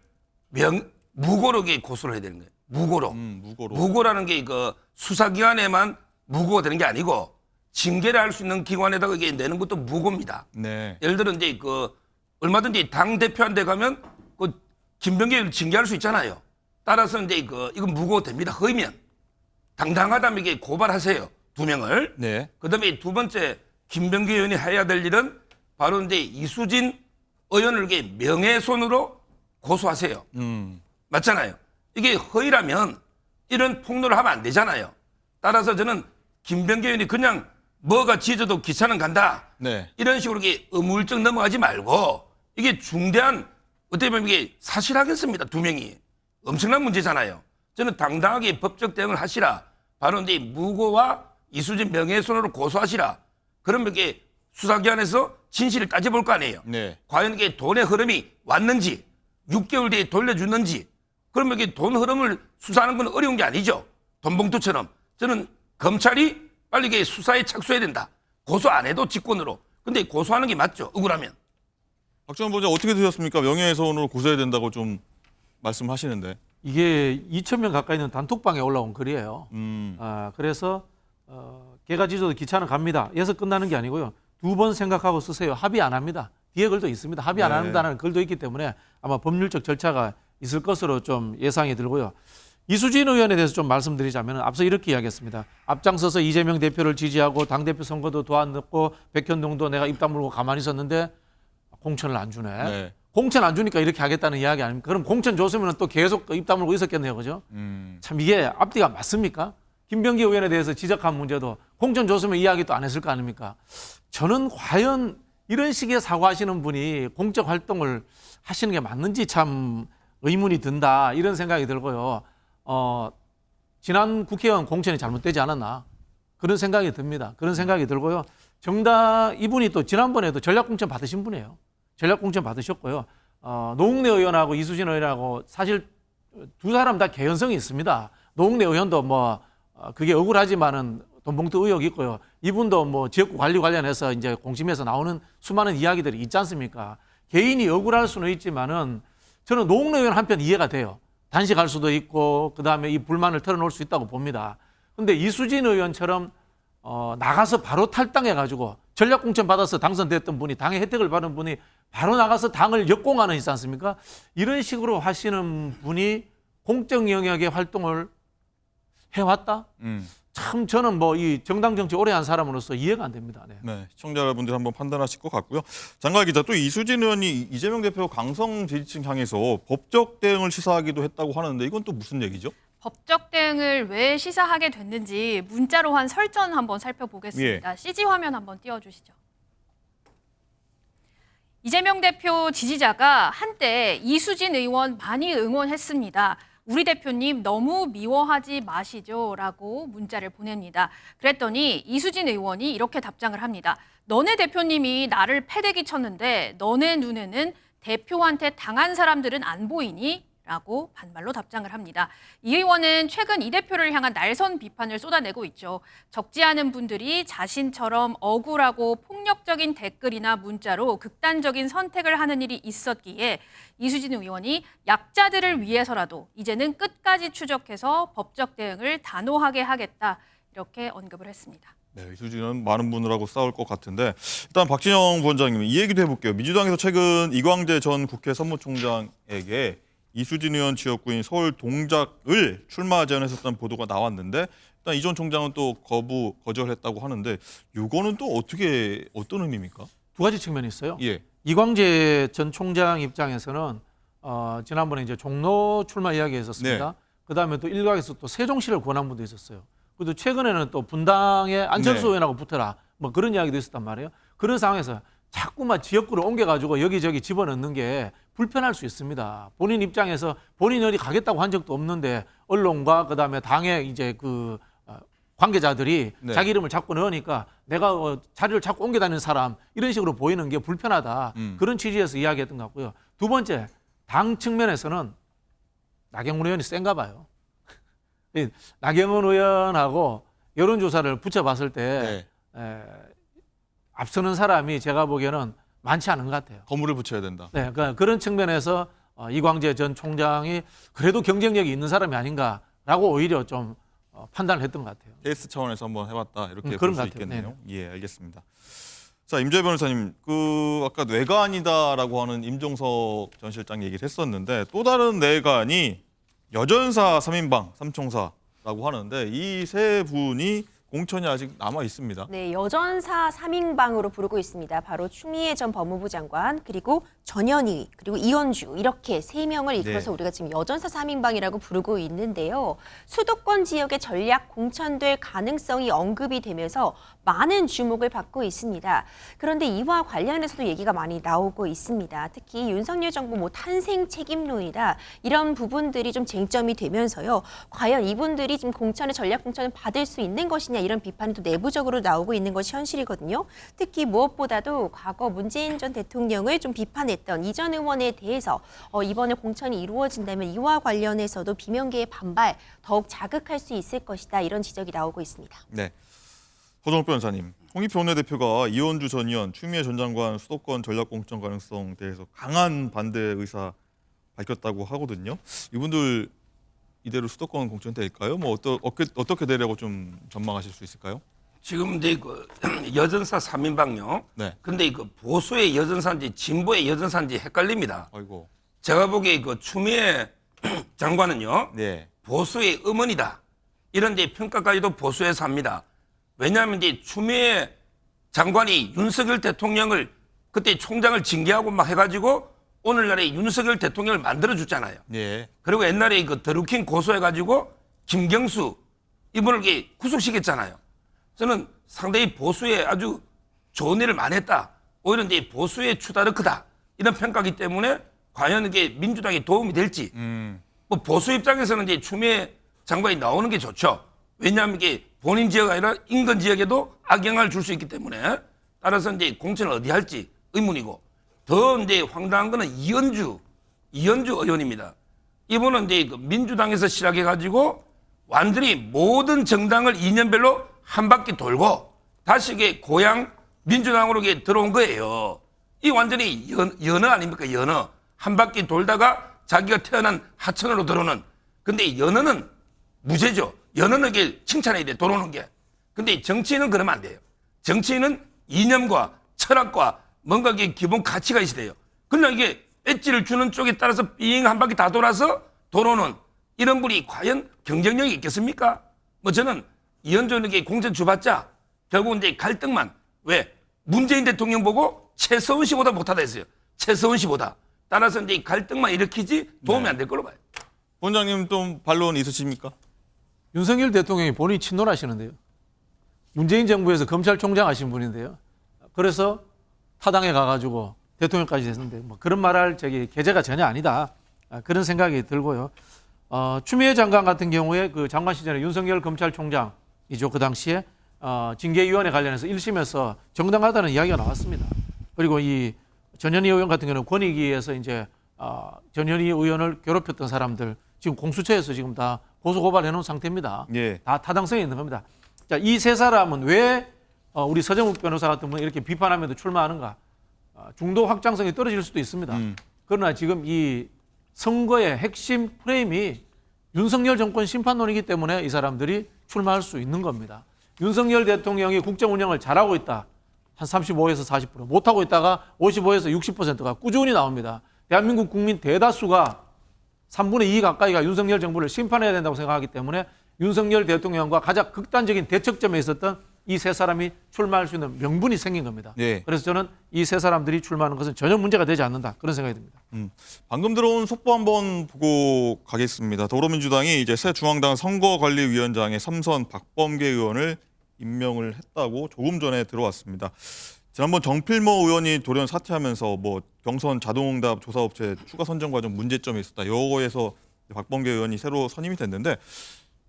무고로 고소를 해야 되는 거예요. 무고로. 무고로. 무고라는 게 수사기관에만 무고가 되는 게 아니고 징계를 할 수 있는 기관에다가 이게 내는 것도 무고입니다. 네. 예를 들어 이제 얼마든지 당 대표한테 가면 김병기를 징계할 수 있잖아요. 따라서 이제 이건 무고 됩니다. 허위면 당당하다면 이게 고발하세요. 2명을. 네. 그다음에 두 번째 김병기 의원이 해야 될 일은 바로 이제 이수진 의원을 이게 명예훼손으로 고소하세요. 맞잖아요. 이게 허위라면 이런 폭로를 하면 안 되잖아요. 따라서 저는 김병기 의원이 그냥 뭐가 지어져도 기차는 간다. 네. 이런 식으로 이게 의무일적 넘어가지 말고 이게 중대한 어떻게 보면 이게 사실하겠습니다. 2명이. 엄청난 문제잖아요. 저는 당당하게 법적 대응을 하시라. 바로 이제 무고와 이수진 명예훼손으로 고소하시라. 그러면 이게 수사기관에서 진실을 따져볼 거 아니에요. 네. 과연 이게 돈의 흐름이 왔는지 6개월 뒤에 돌려주는지 그러면 이게 돈 흐름을 수사하는 건 어려운 게 아니죠. 돈봉투처럼. 저는 검찰이 빨리 이게 수사에 착수해야 된다. 고소 안 해도 직권으로. 근데 고소하는 게 맞죠. 억울하면. 박정원 보좌 어떻게 드셨습니까? 명예훼손으로 고소해야 된다고 좀 말씀하시는데. 이게 2,000명 가까이 있는 단톡방에 올라온 글이에요. 그래서 개가 짖어도 기차는 갑니다. 여기서 끝나는 게 아니고요. 2번 생각하고 쓰세요. 합의 안 합니다. 뒤에 글도 있습니다. 합의 안 한다는 글도 있기 때문에 아마 법률적 절차가 있을 것으로 좀 예상이 들고요. 이수진 의원에 대해서 좀 말씀드리자면 앞서 이렇게 이야기했습니다. 앞장서서 이재명 대표를 지지하고 당대표 선거도 도와놓고 백현동도 내가 입 다물고 가만히 있었는데 공천을 안 주네. 네. 공천 안 주니까 이렇게 하겠다는 이야기 아닙니까? 그럼 공천 줬으면 또 계속 입 다물고 있었겠네요. 그죠? 참 이게 앞뒤가 맞습니까? 김병기 의원에 대해서 지적한 문제도 공천 줬으면 이야기 또 안 했을 거 아닙니까? 저는 과연 이런 식의 사과하시는 분이 공적 활동을 하시는 게 맞는지 참 의문이 든다 이런 생각이 들고요. 지난 국회의원 공천이 잘못되지 않았나 그런 생각이 듭니다. 그런 생각이 들고요. 이분이 또 지난번에도 전략공천 받으신 분이에요. 전략공천 받으셨고요. 노웅래 의원하고 이수진 의원하고 사실 두 사람 다 개연성이 있습니다. 노웅래 의원도 그게 억울하지만은 돈봉투 의혹이 있고요. 이분도 지역구 관리 관련해서 이제 공심에서 나오는 수많은 이야기들이 있지 않습니까? 개인이 억울할 수는 있지만은 저는 노웅래 의원 한편 이해가 돼요. 단식할 수도 있고 그다음에 이 불만을 털어놓을 수 있다고 봅니다. 근데 이수진 의원처럼 나가서 바로 탈당해가지고 전략공천 받아서 당선됐던 분이 당의 혜택을 받은 분이 바로 나가서 당을 역공하는 있지 않습니까? 이런 식으로 하시는 분이 공적 영역의 활동을 해왔다? 참 저는 이 정당 정치 오래 한 사람으로서 이해가 안 됩니다. 네. 네, 시청자 여러분들 한번 판단하실 것 같고요. 장관 기자, 또 이수진 의원이 이재명 대표 강성 지지층 향해서 법적 대응을 시사하기도 했다고 하는데 이건 또 무슨 얘기죠? 법적 대응을 왜 시사하게 됐는지 문자로 한 설전 한번 살펴보겠습니다. CG 화면 한번 띄워주시죠. 이재명 대표 지지자가 한때 이수진 의원 많이 응원했습니다. 우리 대표님 너무 미워하지 마시죠 라고 문자를 보냅니다. 그랬더니 이수진 의원이 이렇게 답장을 합니다. 너네 대표님이 나를 패대기 쳤는데 너네 눈에는 대표한테 당한 사람들은 안 보이니? 라고 반말로 답장을 합니다. 이 의원은 최근 이 대표를 향한 날선 비판을 쏟아내고 있죠. 적지 않은 분들이 자신처럼 억울하고 폭력적인 댓글이나 문자로 극단적인 선택을 하는 일이 있었기에 이수진 의원이 약자들을 위해서라도 이제는 끝까지 추적해서 법적 대응을 단호하게 하겠다 이렇게 언급을 했습니다. 네, 이수진은 많은 분들하고 싸울 것 같은데 일단 박진영 부원장님 이 얘기도 해볼게요. 민주당에서 최근 이광재 전 국회 사무총장에게 이수진 의원 지역구인 서울 동작을 출마 제안했었다는 보도가 나왔는데 일단 이 전 총장은 또 거절했다고 하는데 이거는 또 어떤 의미입니까? 두 가지 측면이 있어요. 예. 이광재 전 총장 입장에서는 지난번에 이제 종로 출마 이야기했었습니다. 네. 그다음에 또 일각에서 또 세종시를 권한 분도 있었어요. 그리고 최근에는 또 분당의 안철수 네. 의원하고 붙어라 그런 이야기도 있었단 말이에요. 그런 상황에서 자꾸만 지역구를 옮겨가지고 여기저기 집어넣는 게 불편할 수 있습니다. 본인 입장에서 본인이 어디 가겠다고 한 적도 없는데 언론과 그다음에 당의 이제 관계자들이 네. 자기 이름을 자꾸 넣으니까 내가 자리를 자꾸 옮겨 다니는 사람 이런 식으로 보이는 게 불편하다. 그런 취지에서 이야기했던 것 같고요. 두 번째, 당 측면에서는 나경원 의원이 센가 봐요. 나경원 의원하고 여론조사를 붙여봤을 때 앞서는 사람이 제가 보기에는 많지 않은 것 같아요. 거물을 붙여야 된다. 네, 그러니까 그런 측면에서 이광재 전 총장이 그래도 경쟁력이 있는 사람이 아닌가라고 오히려 좀 판단을 했던 것 같아요. 케이스 차원에서 한번 해봤다 이렇게 볼 그런 수 것 같아요. 있겠네요. 예, 알겠습니다. 자, 임재 변호사님, 아까 뇌관이다라고 하는 임종석 전 실장 얘기를 했었는데 또 다른 뇌관이 여전사 3인방 3총사라고 하는데 이 세 분이 공천이 아직 남아 있습니다. 네, 여전사 3인방으로 부르고 있습니다. 바로 추미애 전 법무부 장관, 그리고 전현희, 그리고 이현주 이렇게 3명을 이끌어서 우리가 지금 여전사 3인방이라고 부르고 있는데요. 수도권 지역의 전략 공천될 가능성이 언급이 되면서 많은 주목을 받고 있습니다. 그런데 이와 관련해서도 얘기가 많이 나오고 있습니다. 특히 윤석열 정부 탄생 책임론이다 이런 부분들이 좀 쟁점이 되면서요. 과연 이분들이 지금 전략 공천을 받을 수 있는 것이냐 이런 비판이 또 내부적으로 나오고 있는 것이 현실이거든요. 특히 무엇보다도 과거 문재인 전 대통령을 좀 비판했던 이 전 의원에 대해서 이번에 공천이 이루어진다면 이와 관련해서도 비명계의 반발 더욱 자극할 수 있을 것이다 이런 지적이 나오고 있습니다. 네. 허정욱 변호사님, 홍익표 원내대표가 이현주 전 의원, 추미애 전 장관 수도권 전략공천 가능성 대해서 강한 반대 의사 밝혔다고 하거든요. 이분들 이대로 수도권 공천 될까요? 어떻게 되려고 좀 전망하실 수 있을까요? 지금 이제 여전사 3인방요. 네. 근데 보수의 여전사인지 진보의 여전사인지 헷갈립니다. 아이고. 제가 보기에 추미애 장관은요. 네. 보수의 음원이다. 이런 이제 평가까지도 보수에서 합니다. 왜냐하면 이제 추미애 장관이 윤석열 대통령을 그때 총장을 징계하고 막 해가지고 오늘날에 윤석열 대통령을 만들어줬잖아요. 네. 그리고 옛날에 드루킹 고소해가지고 김경수 이분을 구속시켰잖아요. 저는 상당히 보수에 아주 좋은 일을 많이 했다. 오히려 이제 보수의 추다르크다. 이런 평가기 때문에 과연 이게 민주당에 도움이 될지 뭐 보수 입장에서는 이제 추미애 장관이 나오는 게 좋죠. 왜냐하면 이게 본인 지역이 아니라 인근 지역에도 악영향을 줄 수 있기 때문에 따라서 이제 공천을 어디 할지 의문이고 더 이제 황당한 거는 이현주 의원입니다. 이분은 이제 그 민주당에서 시작해가지고 완전히 모든 정당을 2년별로 한 바퀴 돌고 다시 이게 고향 민주당으로 이게 들어온 거예요. 이 완전히 연어 아닙니까? 연어. 한 바퀴 돌다가 자기가 태어난 하천으로 들어오는. 근데 연어는 무죄죠. 연어는 이게 칭찬해야 돼, 돌아오는 게. 근데 정치인은 그러면 안 돼요. 정치인은 이념과 철학과 뭔가 이게 기본 가치가 있어야 돼요. 그냥 이게 배지를 주는 쪽에 따라서 삥 한 바퀴 다 돌아서 돌아오는 이런 분이 과연 경쟁력이 있겠습니까? 뭐 저는 이현주에게 공천 줘봤자 결국 이제 갈등만. 왜? 문재인 대통령 보고 최서원 씨보다 못하다 했어요. 최서원 씨보다. 따라서 이제 갈등만 일으키지 도움이 안 될 걸로 봐요. 원장님 좀 반론 있으십니까? 윤석열 대통령이 본인이 친노하시는데요. 문재인 정부에서 검찰총장 하신 분인데요. 그래서 타당에 가가지고 대통령까지 됐는데 뭐 그런 말할 계제가 전혀 아니다. 그런 생각이 들고요. 추미애 장관 같은 경우에 그 장관 시절에 윤석열 검찰총장이죠. 그 당시에 징계위원회 관련해서 1심에서 정당하다는 이야기가 나왔습니다. 그리고 이 전현희 의원 같은 경우는 권익위에서 이제 전현희 의원을 괴롭혔던 사람들 지금 공수처에서 지금 다 고소고발해 놓은 상태입니다. 예. 다 타당성이 있는 겁니다. 자, 이 세 사람은 왜 우리 서정욱 변호사 같은 분이 이렇게 비판하면서 출마하는가? 중도 확장성이 떨어질 수도 있습니다. 그러나 지금 이 선거의 핵심 프레임이 윤석열 정권 심판론이기 때문에 이 사람들이 출마할 수 있는 겁니다. 윤석열 대통령이 국정 운영을 잘하고 있다. 한 35에서 40%, 못하고 있다가 55에서 60%가 꾸준히 나옵니다. 대한민국 국민 대다수가 3분의 2 가까이가 윤석열 정부를 심판해야 된다고 생각하기 때문에 윤석열 대통령과 가장 극단적인 대척점에 있었던 이 세 사람이 출마할 수 있는 명분이 생긴 겁니다. 예. 그래서 저는 이 세 사람들이 출마하는 것은 전혀 문제가 되지 않는다. 그런 생각이 듭니다. 방금 들어온 속보 한번 보고 가겠습니다. 더불어민주당이 이제 새 중앙당 선거관리위원장에 3선 박범계 의원을 임명을 했다고 조금 전에 들어왔습니다. 지난번 정필모 의원이 돌연 사퇴하면서 뭐 경선 자동응답 조사업체 추가 선정 과정 문제점이 있었다. 여거에서 박범계 의원이 새로 선임이 됐는데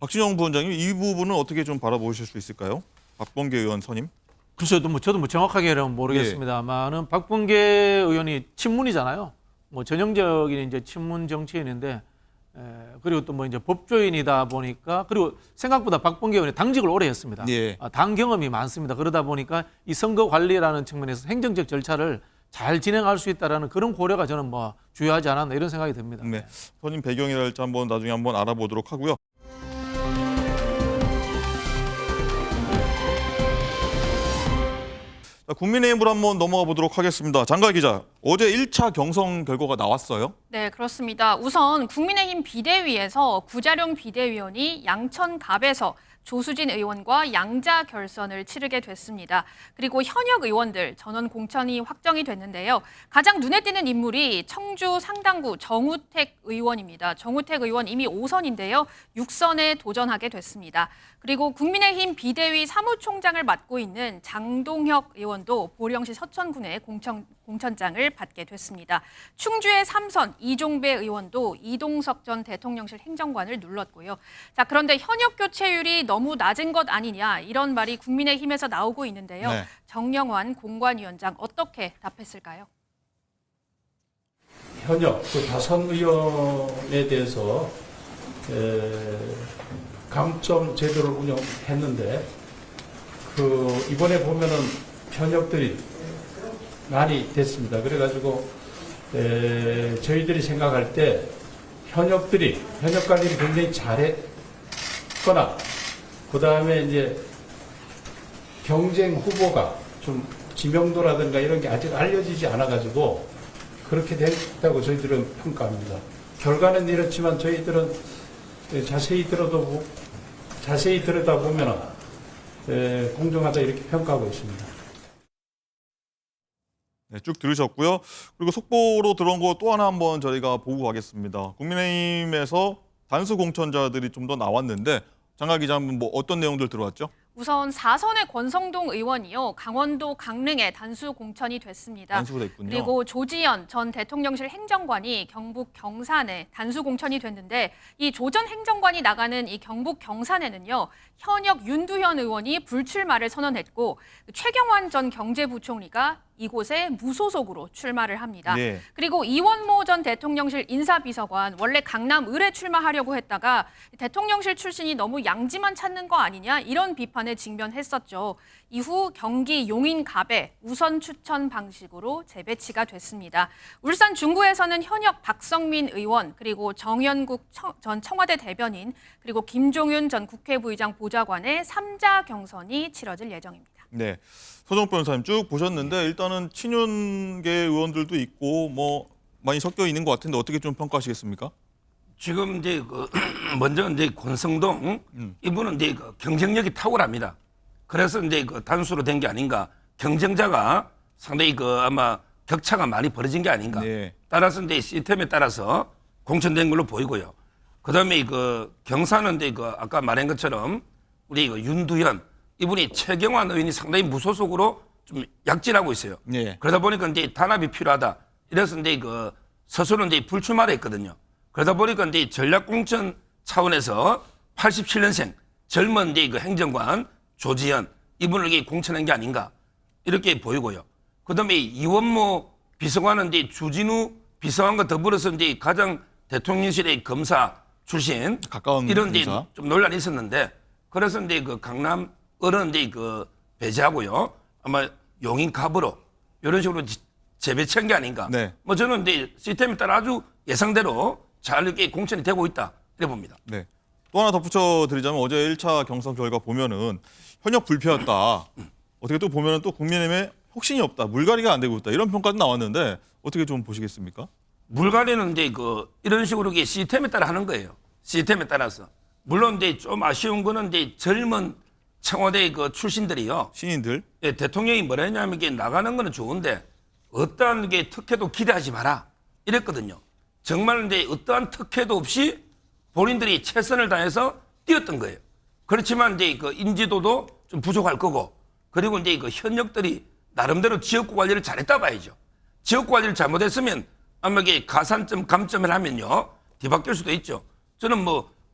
박진영 부원장님 이 부분은 어떻게 좀 바라보실 수 있을까요? 박범계 의원 선임? 글쎄요, 저도 정확하게는 모르겠습니다만은 박범계 의원이 친문이잖아요. 뭐 전형적인 이제 친문 정치인인데 그리고 또 뭐 이제 법조인이다 보니까 그리고 생각보다 박범계 의원이 당직을 오래 했습니다. 예. 당 경험이 많습니다. 그러다 보니까 이 선거 관리라는 측면에서 행정적 절차를 잘 진행할 수 있다라는 그런 고려가 저는 뭐 주요하지 않았나 이런 생각이 듭니다. 네. 선임 배경이랄지 한번 나중에 한번 알아보도록 하고요. 자, 국민의힘으로 한번 넘어가 보도록 하겠습니다. 장가 기자, 어제 1차 경선 결과가 나왔어요? 네, 그렇습니다. 우선 국민의힘 비대위에서 구자룡 비대위원이 양천갑에서 조수진 의원과 양자 결선을 치르게 됐습니다. 그리고 현역 의원들 전원 공천이 확정이 됐는데요. 가장 눈에 띄는 인물이 청주 상당구 정우택 의원입니다. 정우택 의원 이미 5선인데요. 6선에 도전하게 됐습니다. 그리고 국민의힘 비대위 사무총장을 맡고 있는 장동혁 의원도 보령시 서천군의 공천장을 받게 됐습니다. 충주의 3선 이종배 의원도 이동석 전 대통령실 행정관을 눌렀고요. 자, 그런데 현역 교체율이 너무 낮은 것 아니냐 이런 말이 국민의힘에서 나오고 있는데요. 네. 정영환 공관위원장 어떻게 답했을까요? 현역 그 다선 의원에 대해서 강점 제도를 운영했는데 그 이번에 보면은 현역들이 많이 됐습니다. 그래가지고 저희들이 생각할 때 현역 관리를 굉장히 잘했거나 그 다음에 이제 경쟁 후보가 좀 지명도라든가 이런 게 아직 알려지지 않아가지고 그렇게 됐다고 저희들은 평가합니다. 결과는 이렇지만 저희들은 자세히 들여다보면 공정하다 이렇게 평가하고 있습니다. 네, 쭉 들으셨고요. 그리고 속보로 들어온 거 또 하나 한번 저희가 보고 가겠습니다. 국민의힘에서 단수 공천자들이 좀 더 나왔는데 장가 기자 한번 뭐 어떤 내용들 들어왔죠? 우선 4선의 권성동 의원이요. 강원도 강릉에 단수 공천이 됐습니다. 단수가 됐군요. 그리고 조지현 전 대통령실 행정관이 경북 경산에 단수 공천이 됐는데 이 조 전 행정관이 나가는 이 경북 경산에는요. 현역 윤두현 의원이 불출마를 선언했고 최경환 전 경제부총리가 이곳에 무소속으로 출마를 합니다. 네. 그리고 이원모 전 대통령실 인사비서관 원래 강남 을에 출마하려고 했다가 대통령실 출신이 너무 양지만 찾는 거 아니냐 이런 비판에 직면했었죠. 이후 경기 용인갑에 우선 추천 방식으로 재배치가 됐습니다. 울산 중구에서는 현역 박성민 의원 그리고 정연국 전 청와대 대변인 그리고 김종윤 전 국회부의장 보좌관의 3자 경선이 치러질 예정입니다. 네, 서정욱 변호사님 쭉 보셨는데 일단은 친윤계 의원들도 있고 뭐 많이 섞여 있는 것 같은데 어떻게 좀 평가하시겠습니까? 지금 이제 먼저 이제 권성동 이분은 이제 경쟁력이 탁월합니다. 그래서 이제 단수로 된 게 아닌가. 경쟁자가 상당히 아마 격차가 많이 벌어진 게 아닌가. 네. 따라서 이제 시스템에 따라서 공천된 걸로 보이고요. 그다음에 경사는 이제 아까 말한 것처럼 우리 윤두현 이분이 최경환 의원이 상당히 무소속으로 좀 약진하고 있어요. 네. 그러다 보니까 이제 단합이 필요하다. 이래서 이제 스스로 이제 불출마를 했거든요. 그러다 보니까 이제 전략공천 차원에서 87년생 젊은 이제 행정관 조지현 이분을 이렇게 공천한 게 아닌가 이렇게 보이고요. 그다음에 이원모 비서관은 이제 주진우 비서관과 더불어서 이제 가장 대통령실의 검사 출신 가까운 이런 이제 인사. 좀 논란이 있었는데 그래서 이제 강남 을은 이제 배제하고요. 아마 용인갑으로 이런 식으로 재배치한 게 아닌가. 네. 뭐 저는 이제 시스템에 따라 아주 예상대로 잘 이렇게 공천이 되고 있다 이래 봅니다. 네. 또 하나 덧붙여 드리자면 어제 1차 경선 결과 보면은 현역 불패였다. 어떻게 또 보면은 또 국민의힘에 혁신이 없다. 물갈이가 안 되고 있다. 이런 평가도 나왔는데 어떻게 좀 보시겠습니까? 물갈이는 이제 이런 식으로 이게 시스템에 따라 하는 거예요. 시스템에 따라서. 물론 이제 좀 아쉬운 거는 이제 젊은 청와대 출신들이요. 신인들. 예, 대통령이 뭐라 했냐면 이게 나가는 거는 좋은데 어떠한 게 특혜도 기대하지 마라. 이랬거든요. 정말 이제 어떠한 특혜도 없이 본인들이 최선을 다해서 뛰었던 거예요. 그렇지만 이제 인지도도 좀 부족할 거고 그리고 이제 현역들이 나름대로 지역구 관리를 잘했다 봐야죠. 지역구 관리를 잘못했으면 아마 이게 가산점, 감점을 하면요. 뒤바뀔 수도 있죠. 저는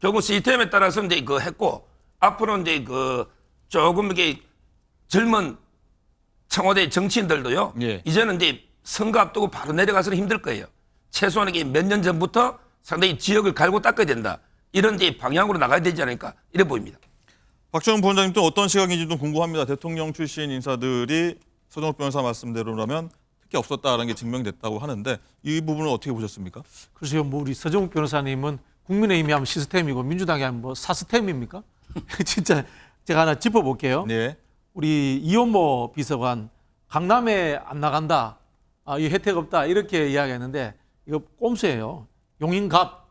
결국 시스템에 따라서 이제 했고 앞으로 이제 조금 이렇게 젊은 청와대 정치인들도요. 예. 이제는 이제 선거 앞두고 바로 내려가서는 힘들 거예요. 최소한 이게 몇 년 전부터 상당히 지역을 갈고 닦아야 된다. 이런 이제 방향으로 나가야 되지 않을까 이래 보입니다. 박정훈 부원장님 또 어떤 시각인지도 궁금합니다. 대통령 출신 인사들이 서정욱 변호사 말씀대로라면 특히 없었다는 게 증명됐다고 하는데 이 부분은 어떻게 보셨습니까? 글쎄요, 우리 서정욱 변호사님은 국민의힘이 하면 시스템이고 민주당이 하면 사스템입니까? 진짜 제가 하나 짚어볼게요. 네. 우리 이원모 비서관 강남에 안 나간다. 이 혜택 없다. 이렇게 이야기했는데 이거 꼼수예요. 용인갑.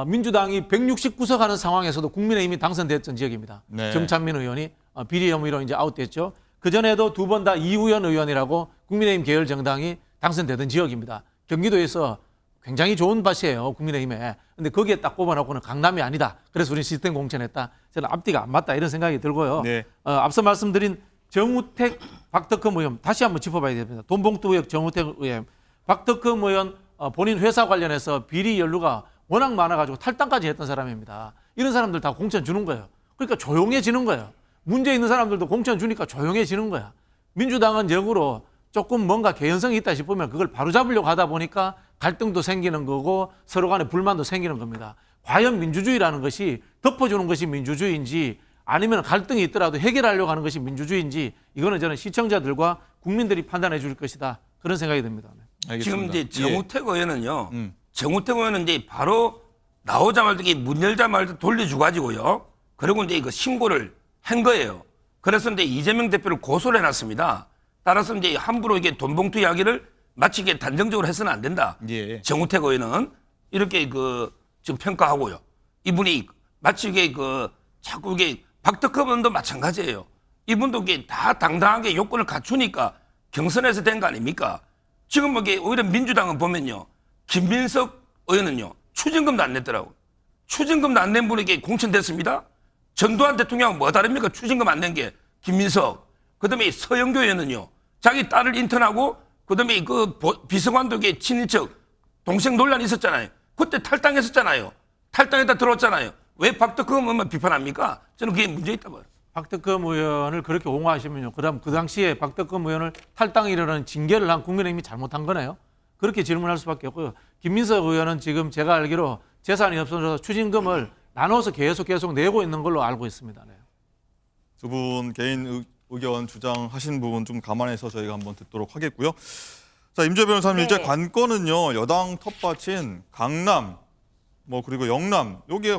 민주당이 169석 하는 상황에서도 국민의힘이 당선됐던 지역입니다. 네. 정찬민 의원이 비리 혐의로 이제 아웃됐죠. 그전에도 두 번 다 이우현 의원이라고 국민의힘 계열 정당이 당선되던 지역입니다. 경기도에서 굉장히 좋은 밭이에요. 국민의힘에. 근데 거기에 딱 꼽아놓고는 강남이 아니다. 그래서 우리는 시스템 공천했다. 저는 앞뒤가 안 맞다. 이런 생각이 들고요. 네. 앞서 말씀드린 정우택, 박덕흠 의원 다시 한번 짚어봐야 됩니다. 돈봉투 의혹 정우택 의원. 박덕흠 의원 본인 회사 관련해서 비리 연루가 워낙 많아가지고 탈당까지 했던 사람입니다. 이런 사람들 다 공천 주는 거예요. 그러니까 조용해지는 거예요. 문제 있는 사람들도 공천 주니까 조용해지는 거야. 민주당은 역으로 조금 뭔가 개연성이 있다 싶으면 그걸 바로잡으려고 하다 보니까 갈등도 생기는 거고 서로 간에 불만도 생기는 겁니다. 과연 민주주의라는 것이 덮어주는 것이 민주주의인지 아니면 갈등이 있더라도 해결하려고 하는 것이 민주주의인지 이거는 저는 시청자들과 국민들이 판단해 줄 것이다. 그런 생각이 듭니다. 알겠습니다. 지금 이제 정우택 의원은요. 정우택 의원은 이제 바로 나오자마자 문 열자마자 돌려주 가지고요. 그리고 이제 신고를 한 거예요. 그래서 이제 이재명 대표를 고소를 해놨습니다. 따라서 이제 함부로 이게 돈봉투 이야기를 마치 이게 단정적으로 해서는 안 된다. 예. 정우택 의원은 이렇게 지금 평가하고요. 이분이 마치 이게 자꾸 이게 박덕흠 의원도 마찬가지예요. 이분도 이게 다 당당하게 요건을 갖추니까 경선에서 된 거 아닙니까? 지금 이게 오히려 민주당은 보면요. 김민석 의원은요. 추징금도 안 냈더라고요. 추징금도 안 낸 분에게 공천됐습니다. 전두환 대통령하고 뭐 다릅니까? 추징금 안 낸 게. 김민석. 그다음에 서영교 의원은요. 자기 딸을 인턴하고 그다음에 그 비서관독의 친인척 동생 논란이 있었잖아요. 그때 탈당했었잖아요. 탈당했다 들어왔잖아요. 왜 박덕흠 의원만 비판합니까? 저는 그게 문제 있다 봐요. 박덕흠 의원을 그렇게 옹호하시면요. 그다음 그 당시에 박덕흠 의원을 탈당이라는 징계를 한 국민의힘이 잘못한 거네요. 그렇게 질문할 수밖에 없고요. 김민석 의원은 지금 제가 알기로 재산이 없어져서 추징금을 나눠서 계속 내고 있는 걸로 알고 있습니다. 네. 두 분 개인 의견 주장하신 부분 좀 감안해서 저희가 한번 듣도록 하겠고요. 자, 임재 변호사님, 이제 관건은요. 여당 텃밭인 강남, 그리고 영남, 여기에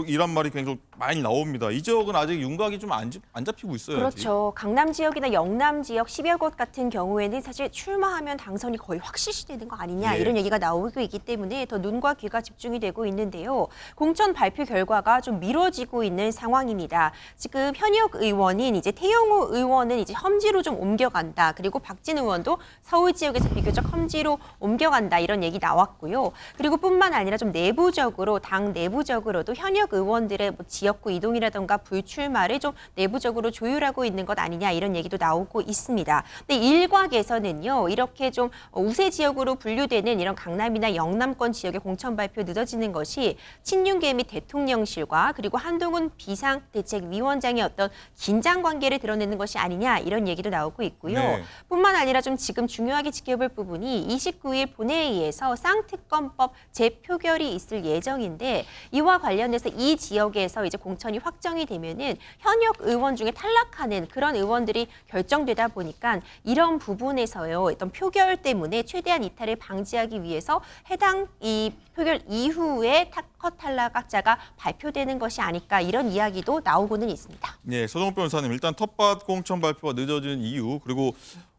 이란 말이 굉장히 많이 나옵니다. 이 지역은 아직 윤곽이 좀 안 잡히고 있어요. 그렇죠. 강남 지역이나 영남 지역 10여 곳 같은 경우에는 사실 출마하면 당선이 거의 확실시되는 거 아니냐 이런 얘기가 나오고 있기 때문에 더 눈과 귀가 집중이 되고 있는데요. 공천 발표 결과가 좀 미뤄지고 있는 상황입니다. 지금 현역 의원인 이제 태영호 의원은 이제 험지로 좀 옮겨간다. 그리고 박진 의원도 서울 지역에서 비교적 험지로 옮겨간다 이런 얘기 나왔고요. 그리고 뿐만 아니라 좀 내부적으로 당 내부적으로도 현역 의원들의 지역구 이동이라든가 불출마를 좀 내부적으로 조율하고 있는 것 아니냐 이런 얘기도 나오고 있습니다. 근데 일각에서는요, 이렇게 좀 우세 지역으로 분류되는 이런 강남이나 영남권 지역의 공천 발표 늦어지는 것이 친윤계 및 대통령실과 그리고 한동훈 비상대책위원장의 어떤 긴장 관계를 드러내는 것이 아니냐 이런 얘기도 나오고 있고요. 네. 뿐만 아니라 좀 지금 중요하게 지켜볼 부분이 29일 본회의에서 쌍특검법 재표결이 있을 예정인데 이와 관련해서 이 지역에서 이제 공천이 확정이 되면은 현역 의원 중에 탈락하는 그런 의원들이 결정되다 보니까 이런 부분에서요, 어떤 표결 때문에 최대한 이탈을 방지하기 위해서 해당 이 표결 이후에 컷 탈락자가 발표되는 것이 아닐까 이런 이야기도 나오고는 있습니다. 네, 서정욱 변호사님, 일단 텃밭 공천 발표가 늦어진 이유, 그리고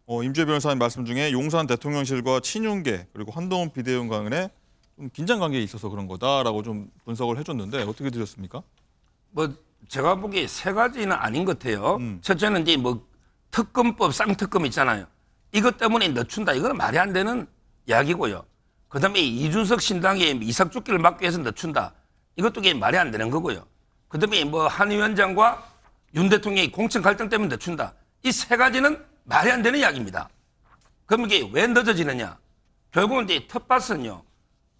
임재 변호사님 말씀 중에 용산 대통령실과 친윤계 그리고 한동훈 비대위원 간에 좀 긴장 관계에 있어서 그런 거다라고 좀 분석을 해줬는데 어떻게 들으셨습니까? 제가 보기에 세 가지는 아닌 것 같아요. 첫째는 이제 특검법 쌍특검 있잖아요. 이것 때문에 늦춘다. 이거는 말이 안 되는 이야기고요. 그다음에 이준석 신당의 이삭죽기를 막기 위해서 늦춘다. 이것도 말이 안 되는 거고요. 그다음에 한 위원장과 윤 대통령이 공천 갈등 때문에 늦춘다. 이 세 가지는 말이 안 되는 이야기입니다. 그럼 이게 왜 늦어지느냐? 결국은 이제 텃밭은요,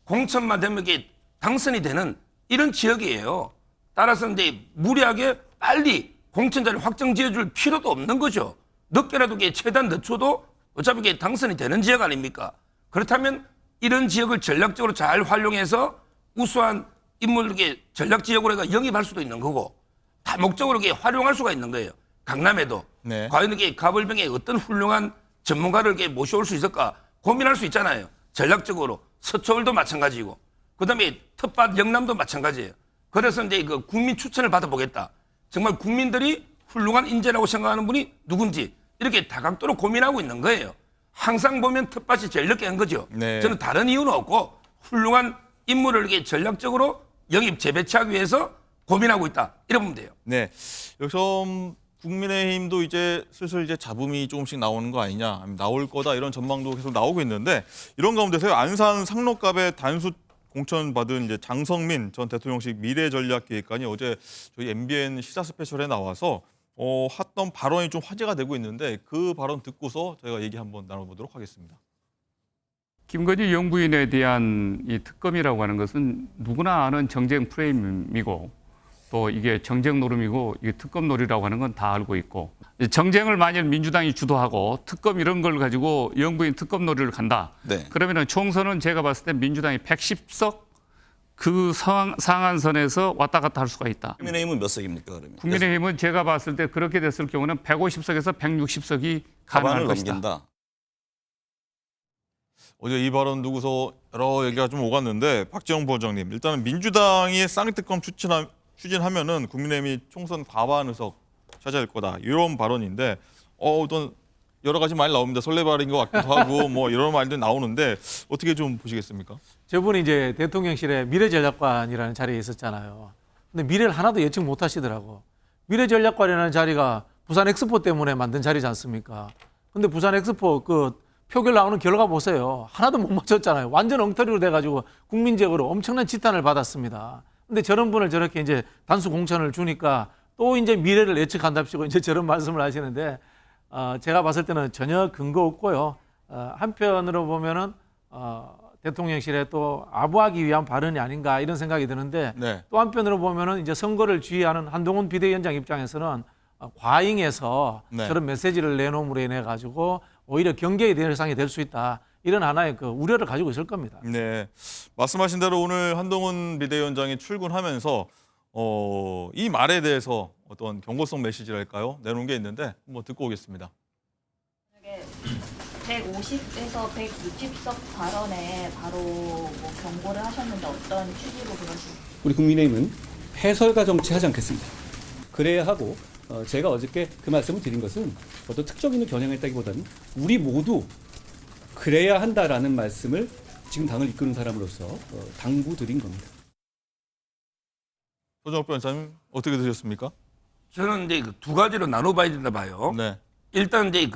공천만 되면 이게 당선이 되는 이런 지역이에요. 따라서 이제 무리하게 빨리 공천자를 확정 지어줄 필요도 없는 거죠. 늦게라도 최대한 늦춰도 어차피 이게 당선이 되는 지역 아닙니까? 그렇다면 이런 지역을 전략적으로 잘 활용해서 우수한 인물에게 전략 지역으로 영입할 수도 있는 거고 다목적으로 활용할 수가 있는 거예요. 강남에도. 네. 과연 이게 가벌병에 어떤 훌륭한 전문가를 모셔올 수 있을까 고민할 수 있잖아요. 전략적으로. 서초울도 마찬가지고. 그다음에 텃밭 영남도 마찬가지예요. 그래서 이제 국민 추천을 받아보겠다. 정말 국민들이 훌륭한 인재라고 생각하는 분이 누군지 이렇게 다각도로 고민하고 있는 거예요. 항상 보면 텃밭이 제일 늦게 한 거죠. 네. 저는 다른 이유는 없고 훌륭한 인물을 이렇게 전략적으로 영입 재배치하기 위해서 고민하고 있다. 이렇게 보면 돼요. 네, 여기서 국민의힘도 이제 슬슬 이제 잡음이 조금씩 나오는 거 아니냐, 아니면 나올 거다 이런 전망도 계속 나오고 있는데 이런 가운데서 안산 상록갑에 단수 공천 받은 이제 장성민 전 대통령실 미래전략기획관이 어제 저희 MBN 시사 스페셜에 나와서 했던 발언이 좀 화제가 되고 있는데 그 발언 듣고서 저희가 얘기 한번 나눠보도록 하겠습니다. 김건희 영부인에 대한 이 특검이라고 하는 것은 누구나 아는 정쟁 프레임이고 또 이게 정쟁 노름이고 이게 특검 놀이라고 하는 건 다 알고 있고 정쟁을 만일 민주당이 주도하고 특검 이런 걸 가지고 영부인 특검 놀이를 간다. 네. 그러면은 총선은 제가 봤을 때 민주당이 110석 그 상한선에서 왔다 갔다 할 수가 있다. 국민의힘은 몇 석입니까 그러면? 국민의힘은 제가 봤을 때 그렇게 됐을 경우는 150석에서 160석이 가능할 과반을 것이다. 넘긴다. 어제 이 발언 두고서 여러 얘기가 좀 오갔는데 박지영 부원장님, 일단은 민주당이 쌍특검 추진하면은 국민의힘이 총선 과반 의석 차지할 거다 이런 발언인데 어떤 여러 가지 말이 나옵니다. 설레발인 것 같기도 하고 이런 말들 나오는데 어떻게 좀 보시겠습니까? 저분이 이제 대통령실에 미래전략관이라는 자리에 있었잖아요. 근데 미래를 하나도 예측 못 하시더라고. 미래전략관이라는 자리가 부산 엑스포 때문에 만든 자리지 않습니까? 근데 부산 엑스포 표결 나오는 결과 보세요. 하나도 못 맞췄잖아요. 완전 엉터리로 돼가지고 국민적으로 엄청난 지탄을 받았습니다. 근데 저런 분을 저렇게 이제 단수 공천을 주니까 또 이제 미래를 예측한답시고 이제 저런 말씀을 하시는데 제가 봤을 때는 전혀 근거 없고요. 한편으로 보면은 대통령실에 또 아부하기 위한 발언이 아닌가 이런 생각이 드는데 네. 또 한편으로 보면은 이제 선거를 지휘하는 한동훈 비대위원장 입장에서는 과잉해서 네. 저런 메시지를 내놓음으로 인해 가지고 오히려 경계의 대상이 될 수 있다. 이런 하나의 그 우려를 가지고 있을 겁니다. 네, 말씀하신 대로 오늘 한동훈 비대위원장이 출근하면서 이 말에 대해서 어떤 경고성 메시지랄까요? 내놓은 게 있는데 한번 듣고 오겠습니다. 150에서 160석 발언에 바로 뭐 경고를 하셨는데 어떤 취지로 그러시나요? 우리 국민의힘은 해설가 정치하지 않겠습니다. 그래야 하고 제가 어저께 그 말씀을 드린 것은 어떤 특정인을 겨냥했다기보다는 우리 모두 그래야 한다라는 말씀을 지금 당을 이끄는 사람으로서 당부드린 겁니다. 소정욱 변호사님 어떻게 드셨습니까? 저는 이제 두 가지로 나눠봐야 된다 봐요. 네. 일단 이제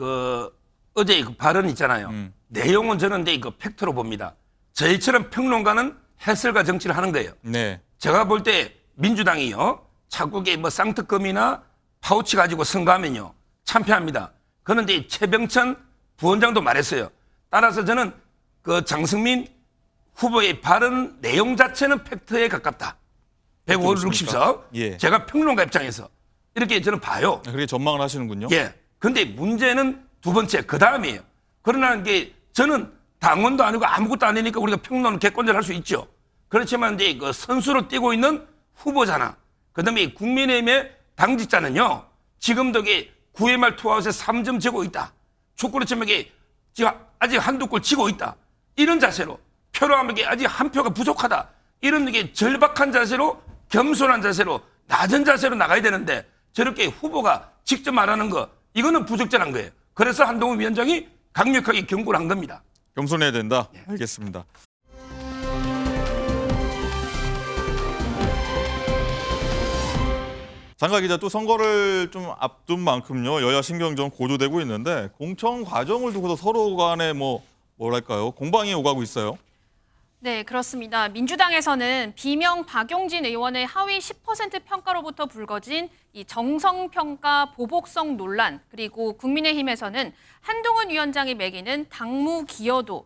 어제 그 발언 있잖아요. 내용은 저는 이제 팩트로 봅니다. 저희처럼 평론가는 해설과 정치를 하는 거예요. 네. 제가 볼 때 민주당이요, 자꾸 뭐 쌍특검이나 파우치 가지고 선거하면요 참패합니다. 그런데 최병천 부원장도 말했어요. 따라서 저는 그 장승민 후보의 발언 내용 자체는 팩트에 가깝다. 150석. 예. 제가 평론가 입장에서 이렇게 저는 봐요. 그렇게 전망을 하시는군요. 예. 근데 문제는 두 번째, 그 다음이에요. 그러나 이게 저는 당원도 아니고 아무것도 아니니까 우리가 평론을 객관적으로 할 수 있죠. 그렇지만 이제 그 선수로 뛰고 있는 후보잖아. 그 다음에 국민의힘의 당직자는요, 지금도 9회 말 투아웃에 3점 지고 있다. 축구로 치면 지금 아직 한두 골 지고 있다. 이런 자세로 표로하면 아직 한 표가 부족하다. 이런 절박한 자세로, 겸손한 자세로, 낮은 자세로 나가야 되는데 저렇게 후보가 직접 말하는 거, 이거는 부적절한 거예요. 그래서 한동훈 위원장이 강력하게 경고를 한 겁니다. 겸손해야 된다. 알겠습니다. 장가 기자, 또 선거를 좀 앞둔 만큼요, 여야 신경 좀 고조되고 있는데 공천 과정을 두고도 서로 간에 뭐랄까요, 공방이 오가고 있어요. 네, 그렇습니다. 민주당에서는 비명 박용진 의원의 하위 10% 평가로부터 불거진 이 정성평가 보복성 논란, 그리고 국민의힘에서는 한동훈 위원장이 매기는 당무 기여도,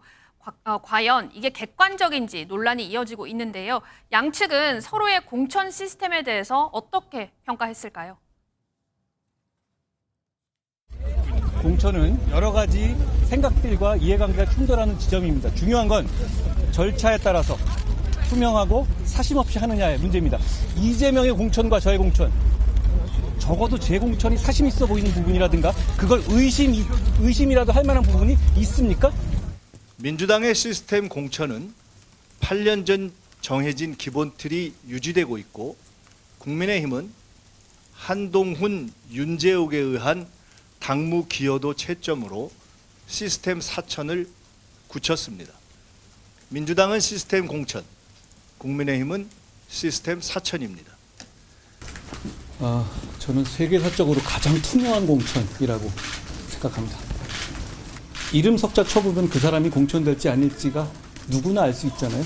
과연 이게 객관적인지 논란이 이어지고 있는데요. 양측은 서로의 공천 시스템에 대해서 어떻게 평가했을까요? 공천은 여러 가지 생각들과 이해관계가 충돌하는 지점입니다. 중요한 건 절차에 따라서 투명하고 사심 없이 하느냐의 문제입니다. 이재명의 공천과 저의 공천, 적어도 제 공천이 사심 있어 보이는 부분이라든가 그걸 의심이라도 할 만한 부분이 있습니까? 민주당의 시스템 공천은 8년 전 정해진 기본 틀이 유지되고 있고, 국민의힘은 한동훈, 윤재욱에 의한 당무 기여도 채점으로 시스템 사천을 굳혔습니다. 민주당은 시스템 공천, 국민의힘은 시스템 사천입니다. 저는 세계사적으로 가장 투명한 공천이라고 생각합니다. 이름 석자 쳐보면 그 사람이 공천될지 아닐지가 누구나 알 수 있잖아요.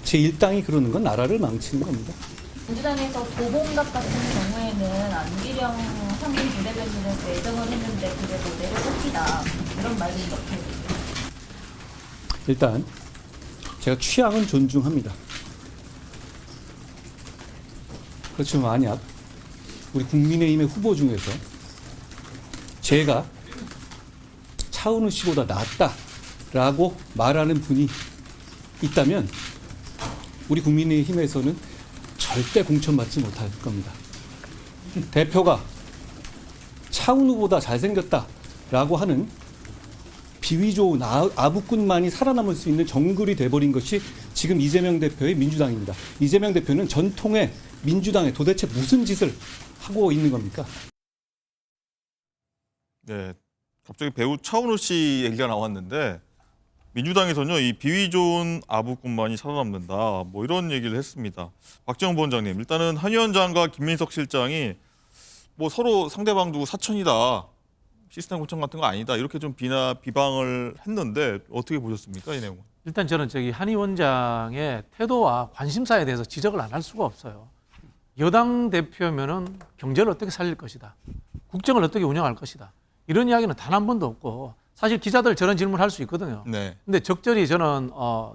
제1당이 그러는 건 나라를 망치는 겁니다. 민주당에서 도봉갑 같은 경우에는 안기령 상임 부대변인을 내정을 했는데 그게 뭐 내로뽑기다 이런 말이 이렇게. 일단 제가 취향은 존중합니다. 그렇지만 만약 우리 국민의힘의 후보 중에서 제가 차은우 씨보다 낫다라고 말하는 분이 있다면 우리 국민의힘에서는 절대 공천받지 못할 겁니다. 대표가 차은우보다 잘생겼다라고 하는 비위 좋은 아부꾼만이 살아남을 수 있는 정글이 돼버린 것이 지금 이재명 대표의 민주당입니다. 이재명 대표는 전통의 민주당에 도대체 무슨 짓을 하고 있는 겁니까? 네, 갑자기 배우 차은우 씨 얘기가 나왔는데 민주당에서는요, 이 비위 좋은 아부꾼만이 살아남는다, 뭐 이런 얘기를 했습니다. 박지원 부원장님, 일단은 한 위원장과 김민석 실장이 뭐 서로 상대방 두고 사천이다, 시스템 공천 같은 거 아니다, 이렇게 좀 비방을 했는데 어떻게 보셨습니까, 이 내용은? 일단 저는 한 위원장의 태도와 관심사에 대해서 지적을 안 할 수가 없어요. 여당 대표면은 경제를 어떻게 살릴 것이다. 국정을 어떻게 운영할 것이다. 이런 이야기는 단 한 번도 없고 사실 기자들 저런 질문을 할 수 있거든요. 네. 근데 적절히 저는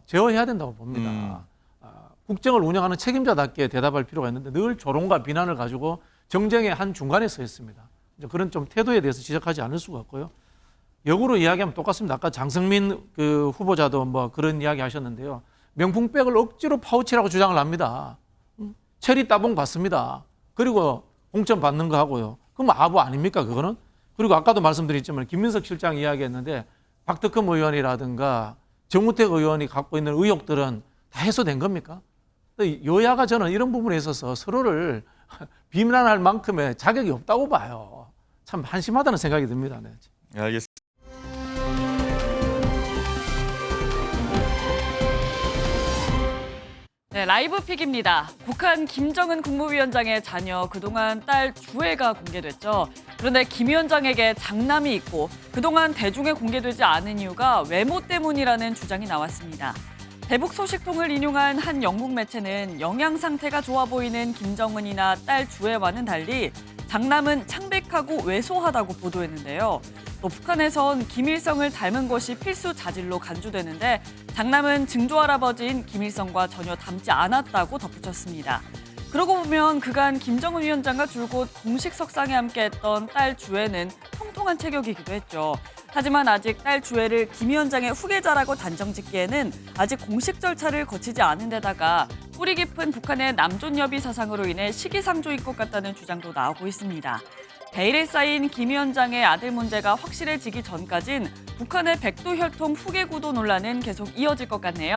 제어해야 된다고 봅니다. 국정을 운영하는 책임자답게 대답할 필요가 있는데 늘 조롱과 비난을 가지고 정쟁의 한 중간에 서 있습니다. 이제 그런 좀 태도에 대해서 지적하지 않을 수가 없고요. 역으로 이야기하면 똑같습니다. 아까 장성민 후보자도 뭐 그런 이야기 하셨는데요. 명품백을 억지로 파우치라고 주장을 합니다. 체리 따봉 받습니다. 그리고 공천 받는 거 하고요. 그럼 아부 아닙니까 그거는? 그리고 아까도 말씀드렸지만 김민석 실장 이야기했는데 박덕흠 의원이라든가 정우택 의원이 갖고 있는 의혹들은 다 해소된 겁니까? 여야가 저는 이런 부분에 있어서 서로를 비난할 만큼의 자격이 없다고 봐요. 참 한심하다는 생각이 듭니다. 네. 네, 알겠습니다. 네, 라이브 픽입니다. 북한 김정은 국무위원장의 자녀 그동안 딸 주애가 공개됐죠. 그런데 김 위원장에게 장남이 있고 그동안 대중에 공개되지 않은 이유가 외모 때문이라는 주장이 나왔습니다. 대북 소식통을 인용한 한 영국 매체는 영양 상태가 좋아 보이는 김정은이나 딸 주애와는 달리 장남은 창백하고 왜소하다고 보도했는데요. 또 북한에선 김일성을 닮은 것이 필수 자질로 간주되는데 장남은 증조할아버지인 김일성과 전혀 닮지 않았다고 덧붙였습니다. 그러고 보면 그간 김정은 위원장과 줄곧 공식 석상에 함께했던 딸 주애는 통통한 체격이기도 했죠. 하지만 아직 딸 주애를 김 위원장의 후계자라고 단정짓기에는 아직 공식 절차를 거치지 않은 데다가 뿌리 깊은 북한의 남존여비 사상으로 인해 시기상조일 것 같다는 주장도 나오고 있습니다. 베일에 쌓인 김 위원장의 아들 문제가 확실해지기 전까진 북한의 백두혈통 후계 구도 논란은 계속 이어질 것 같네요.